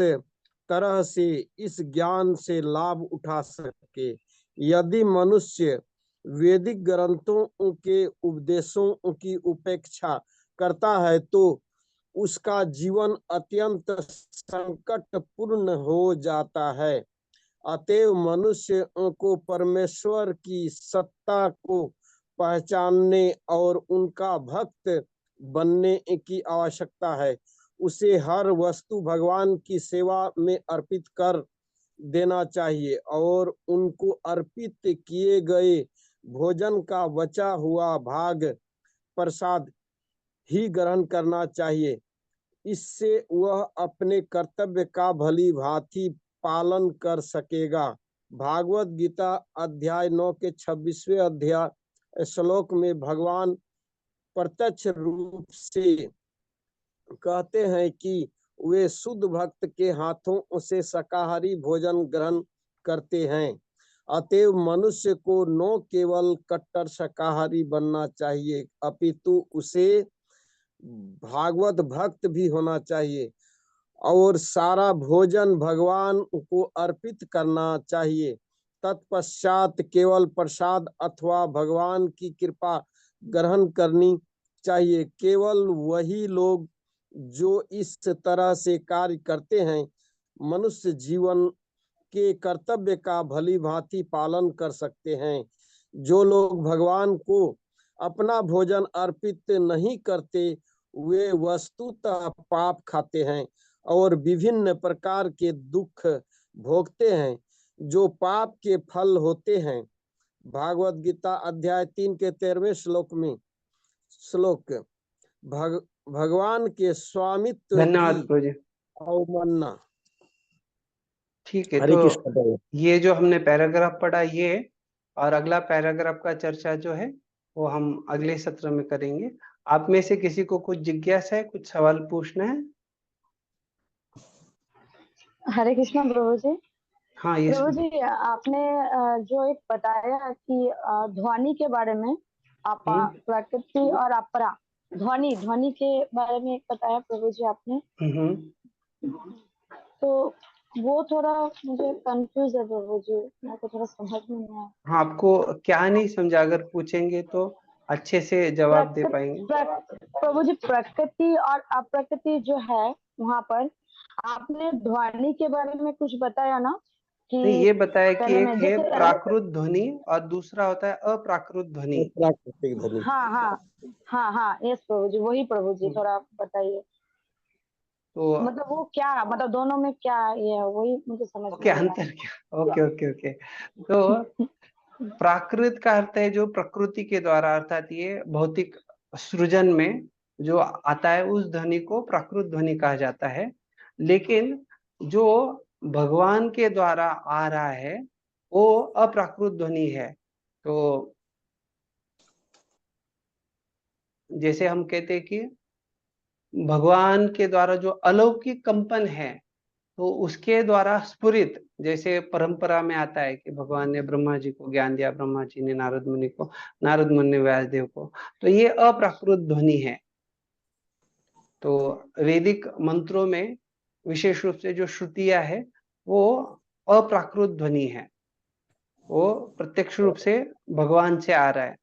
तरह से इस ज्ञान से लाभ उठा सके। यदि मनुष्य वैदिक ग्रंथों के उपदेशों की उपेक्षा करता है तो उसका जीवन अत्यंत संकटपूर्ण हो जाता है। अतएव मनुष्य को परमेश्वर की सत्ता को पहचानने और उनका भक्त बनने की आवश्यकता है। उसे हर वस्तु भगवान की सेवा में अर्पित कर देना चाहिए और उनको अर्पित किए गए भोजन का बचा हुआ भाग प्रसाद ही ग्रहण करना चाहिए। इससे वह अपने कर्तव्य का भली भांति पालन कर सकेगा। भागवत गीता अध्याय 9 के 26वें अध्याय श्लोक में भगवान प्रत्यक्ष रूप से कहते हैं कि वे शुद्ध भक्त के हाथों से शाकाहारी भोजन ग्रहण करते हैं। अतएव मनुष्य को न केवल कट्टर शाकाहारी बनना चाहिए अपितु उसे भागवत भक्त भी होना चाहिए और सारा भोजन भगवान को अर्पित करना चाहिए। तत्पश्चात केवल प्रसाद अथवा भगवान की कृपा ग्रहण करनी चाहिए। केवल वही लोग जो इस तरह से कार्य करते हैं मनुष्य जीवन के कर्तव्य का भली भांति पालन कर सकते हैं। जो लोग भगवान को अपना भोजन अर्पित नहीं करते वे वस्तुतः पाप खाते हैं और विभिन्न प्रकार के दुख भोगते हैं जो पाप के फल होते हैं। भागवत गीता अध्याय 3 के 13वें श्लोक भगवान के स्वामित्व धन्यवाद की प्रभु जी। अवमानना। ठीक है, हरे तो कृष्ण। ये जो हमने पैराग्राफ पढ़ा ये और अगला पैराग्राफ का चर्चा जो है वो हम अगले सत्र में करेंगे। आप में से किसी को कुछ जिज्ञासा है, कुछ सवाल पूछना है? हरे कृष्ण प्रभु जी। हाँ ये प्रभु जी आपने जो एक बताया कि ध्वनि के बारे में प्रकृति और अपरा ध्वनि के बारे में एक बताया प्रभु जी आपने, तो वो थोड़ा मुझे कंफ्यूज है प्रभु जी, मेरे को थोड़ा समझ में नहीं आया। हाँ, आपको क्या नहीं समझा? अगर पूछेंगे तो अच्छे से जवाब दे पाएंगे। प्रभु जी प्रकृति और अप्रकृति जो है वहाँ पर आपने ध्वनि के बारे में कुछ बताया ना कि नहीं, ये बताया कि एक है जैसे प्राकृत ध्वनि और दूसरा होता है अप्राकृत ध्वनि। प्राकृतिक ध्वनि। हाँ यस प्रभु जी, वही प्रभु जी थोड़ा बताइए। तो मतलब वो क्या, मतलब दोनों में क्या ये है वही मुझे समझ क्या अंतर क्या? ओके। तो प्राकृत का अर्थ है जो प्रकृति के द्वारा, अर्थात ये भौतिक सृजन में जो आता है उस ध्वनि को प्राकृत ध्वनि कहा जाता है। लेकिन जो भगवान के द्वारा आ रहा है वो अप्राकृत ध्वनि है। तो जैसे हम कहते हैं कि भगवान के द्वारा जो अलौकिक कंपन है तो उसके द्वारा स्फुरित, जैसे परंपरा में आता है कि भगवान ने ब्रह्मा जी को ज्ञान दिया, ब्रह्मा जी ने नारद मुनि को, नारद मुनि ने व्यासदेव को, तो ये अप्राकृत ध्वनि है। तो वैदिक मंत्रों में विशेष रूप से जो श्रुतियां है वो अप्राकृत ध्वनि है, वो प्रत्यक्ष रूप से भगवान से आ रहा है।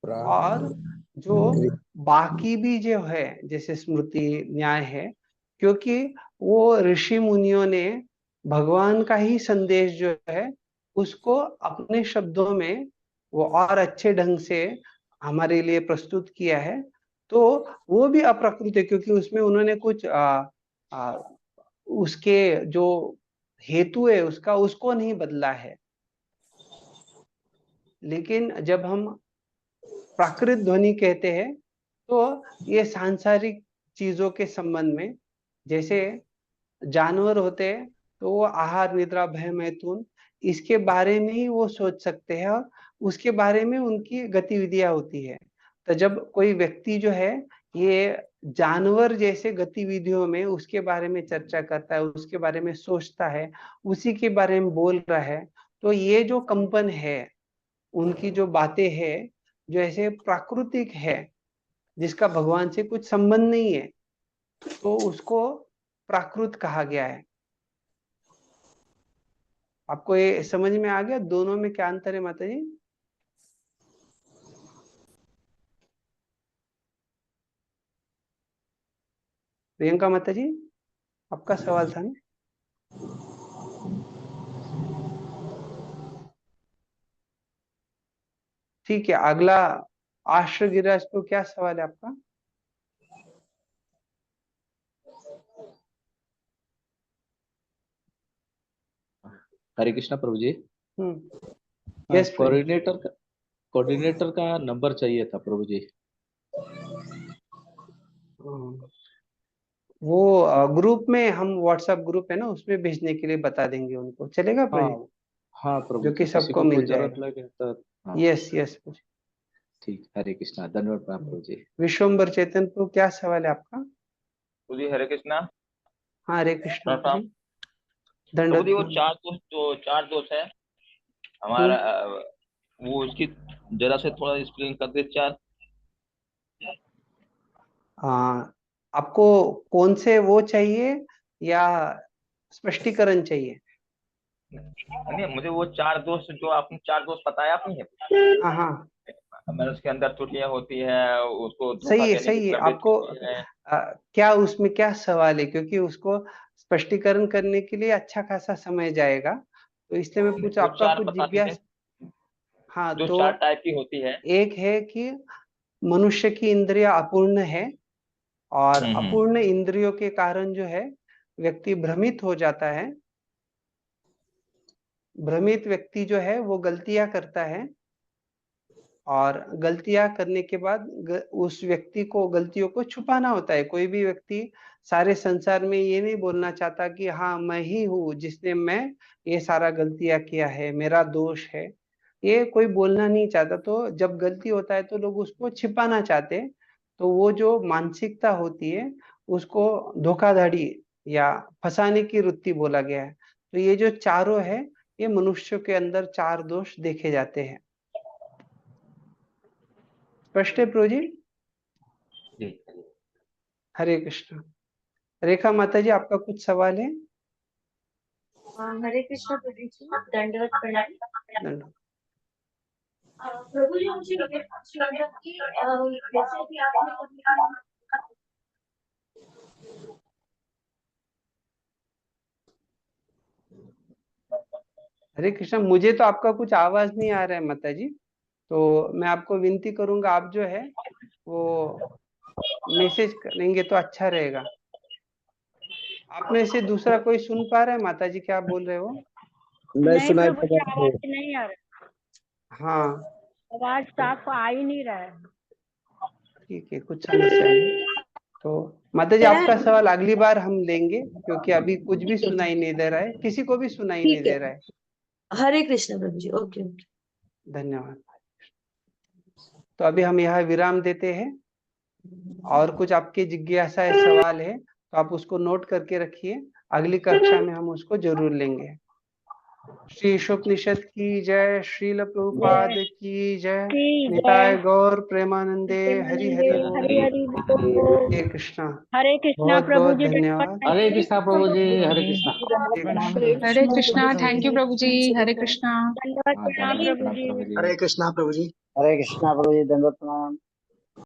और जो बाकी भी जो है जैसे स्मृति न्याय है, क्योंकि वो ऋषि मुनियों ने भगवान का ही संदेश जो है उसको अपने शब्दों में वो और अच्छे ढंग से हमारे लिए प्रस्तुत किया है, तो वो भी अप्राकृत है क्योंकि उसमें उन्होंने कुछ उसके जो हेतु है उसका उसको नहीं बदला है। लेकिन जब हम प्राकृत ध्वनि कहते हैं तो ये सांसारिक चीजों के संबंध में, जैसे जानवर होते हैं तो वो आहार निद्रा भय मैथुन इसके बारे में ही वो सोच सकते हैं और उसके बारे में उनकी गतिविधियां होती है। तो जब कोई व्यक्ति जो है ये जानवर जैसे गतिविधियों में उसके बारे में चर्चा करता है, उसके बारे में सोचता है, उसी के बारे में बोल रहा है, तो ये जो कंपन है उनकी जो बातें हैं जो ऐसे प्राकृतिक है जिसका भगवान से कुछ संबंध नहीं है, तो उसको प्राकृत कहा गया है। आपको ये समझ में आ गया दोनों में क्या अंतर है माता जी? प्रियंका माता जी आपका सवाल था ना? ठीक है, अगला आश्रय गिरिराज को क्या सवाल है आपका? हरे कृष्णा प्रभु जी। यस कोऑर्डिनेटर का नंबर चाहिए था प्रभु जी। वो ग्रुप में, हम व्हाट्सएप ग्रुप है ना उसमें भेजने के लिए बता देंगे उनको, चलेगा प्रभु? हाँ प्रभु जो जी, कि सबको किसी को मिल जरूरत जाएगा। लगे तो यस ठीक, हरे कृष्णा, धन्यवाद प्रभु जी। विश्वम्बर चेतन प्रभु, क्या सवाल है आपका? प्रभु जी हरे कृष्णा। हाँ, हरे कृष्णा प्रणाम। जी। प्रभु जी वो दंडवत। चार दोष है हमारा, वो उसकी जरा से थोड़ा एक्सप्लेन कर दे। चार आपको कौन से वो चाहिए या स्पष्टीकरण चाहिए? नहीं, मुझे वो चार दोष जो आपने चार दोष बताया आपने, हाँ हाँ, मैंने उसके अंदर त्रुटियां होती है, उसको धोखा सही है देने की सही है। प्रवृत्ति आपको होती है। क्या उसमें क्या सवाल है, क्योंकि उसको स्पष्टीकरण करने के लिए अच्छा खासा समय जाएगा, तो इसलिए मैं पूछा वो आपका चार कुछ बता दीजिए, जिज्ञासा। हाँ, जो तो चार टाइप की होती है। एक है कि मनुष्य की इंद्रिया अपूर्ण है, और अपूर्ण इंद्रियों के कारण जो है व्यक्ति भ्रमित हो जाता है। भ्रमित व्यक्ति जो है वो गलतियां करता है, और गलतियां करने के बाद उस व्यक्ति को गलतियों को छुपाना होता है। कोई भी व्यक्ति सारे संसार में ये नहीं बोलना चाहता कि हाँ मैं ही हूँ जिसने मैं ये सारा गलतियां किया है, मेरा दोष है, ये कोई बोलना नहीं चाहता। तो जब गलती होता है तो लोग उसको छिपाना चाहते हैं। तो वो जो मानसिकता होती है उसको धोखाधड़ी या फंसाने की वृत्ति बोला गया है। तो ये जो चारों है, ये मनुष्य के अंदर चार दोष देखे जाते हैं। स्पष्ट है प्रभु जी? हरे कृष्ण। रेखा माता जी, आपका कुछ सवाल है? हरे कृष्ण प्रभु जी, दंडवत प्रणाम। दंड। प्रभु जी मुझे ये पूछना था कि जैसे कि आपने हरे कृष्ण, मुझे तो आपका कुछ आवाज नहीं आ रहा है माता जी, तो मैं आपको विनती करूंगा आप जो है वो मैसेज करेंगे तो अच्छा रहेगा। आप में से दूसरा कोई सुन पा रहा है माता जी क्या आप बोल रहे हो? नहीं सुनाई प्रभु पड़ जी, रहा है। आवाज नहीं आ रहा, हाँ, आवाज साफ आ ही नहीं रहा है। ठीक है, कुछ समस्या नहीं। तो माता जी आपका सवाल अगली बार हम लेंगे, क्योंकि अभी कुछ भी सुनाई नहीं दे रहा है, किसी को भी सुनाई नहीं ठीक दे है, रहा है। हरे कृष्ण प्रभु जी, ओके ओके। धन्यवाद। तो अभी हम यहाँ विराम देते हैं, और कुछ आपकी जिज्ञासा है, सवाल है तो आप उसको नोट करके रखिए, अगली कक्षा में हम उसको जरूर लेंगे। श्री उपनिषद की जय, श्रील प्रभुपाद की जय, निताय गौर प्रेमानंदे, हरि हरि बोल। हरे कृष्णा। हरे कृष्णा बहुत प्रभु बहुत जी, धन्यवाद। हरे कृष्णा प्रभु जी, हरे कृष्णा। हरे कृष्णा। थैंक यू प्रभु जी। हरे कृष्णा। दंडवत प्रणाम प्रभु जी। हरे कृष्णा प्रभु जी, दंडवत प्रणाम।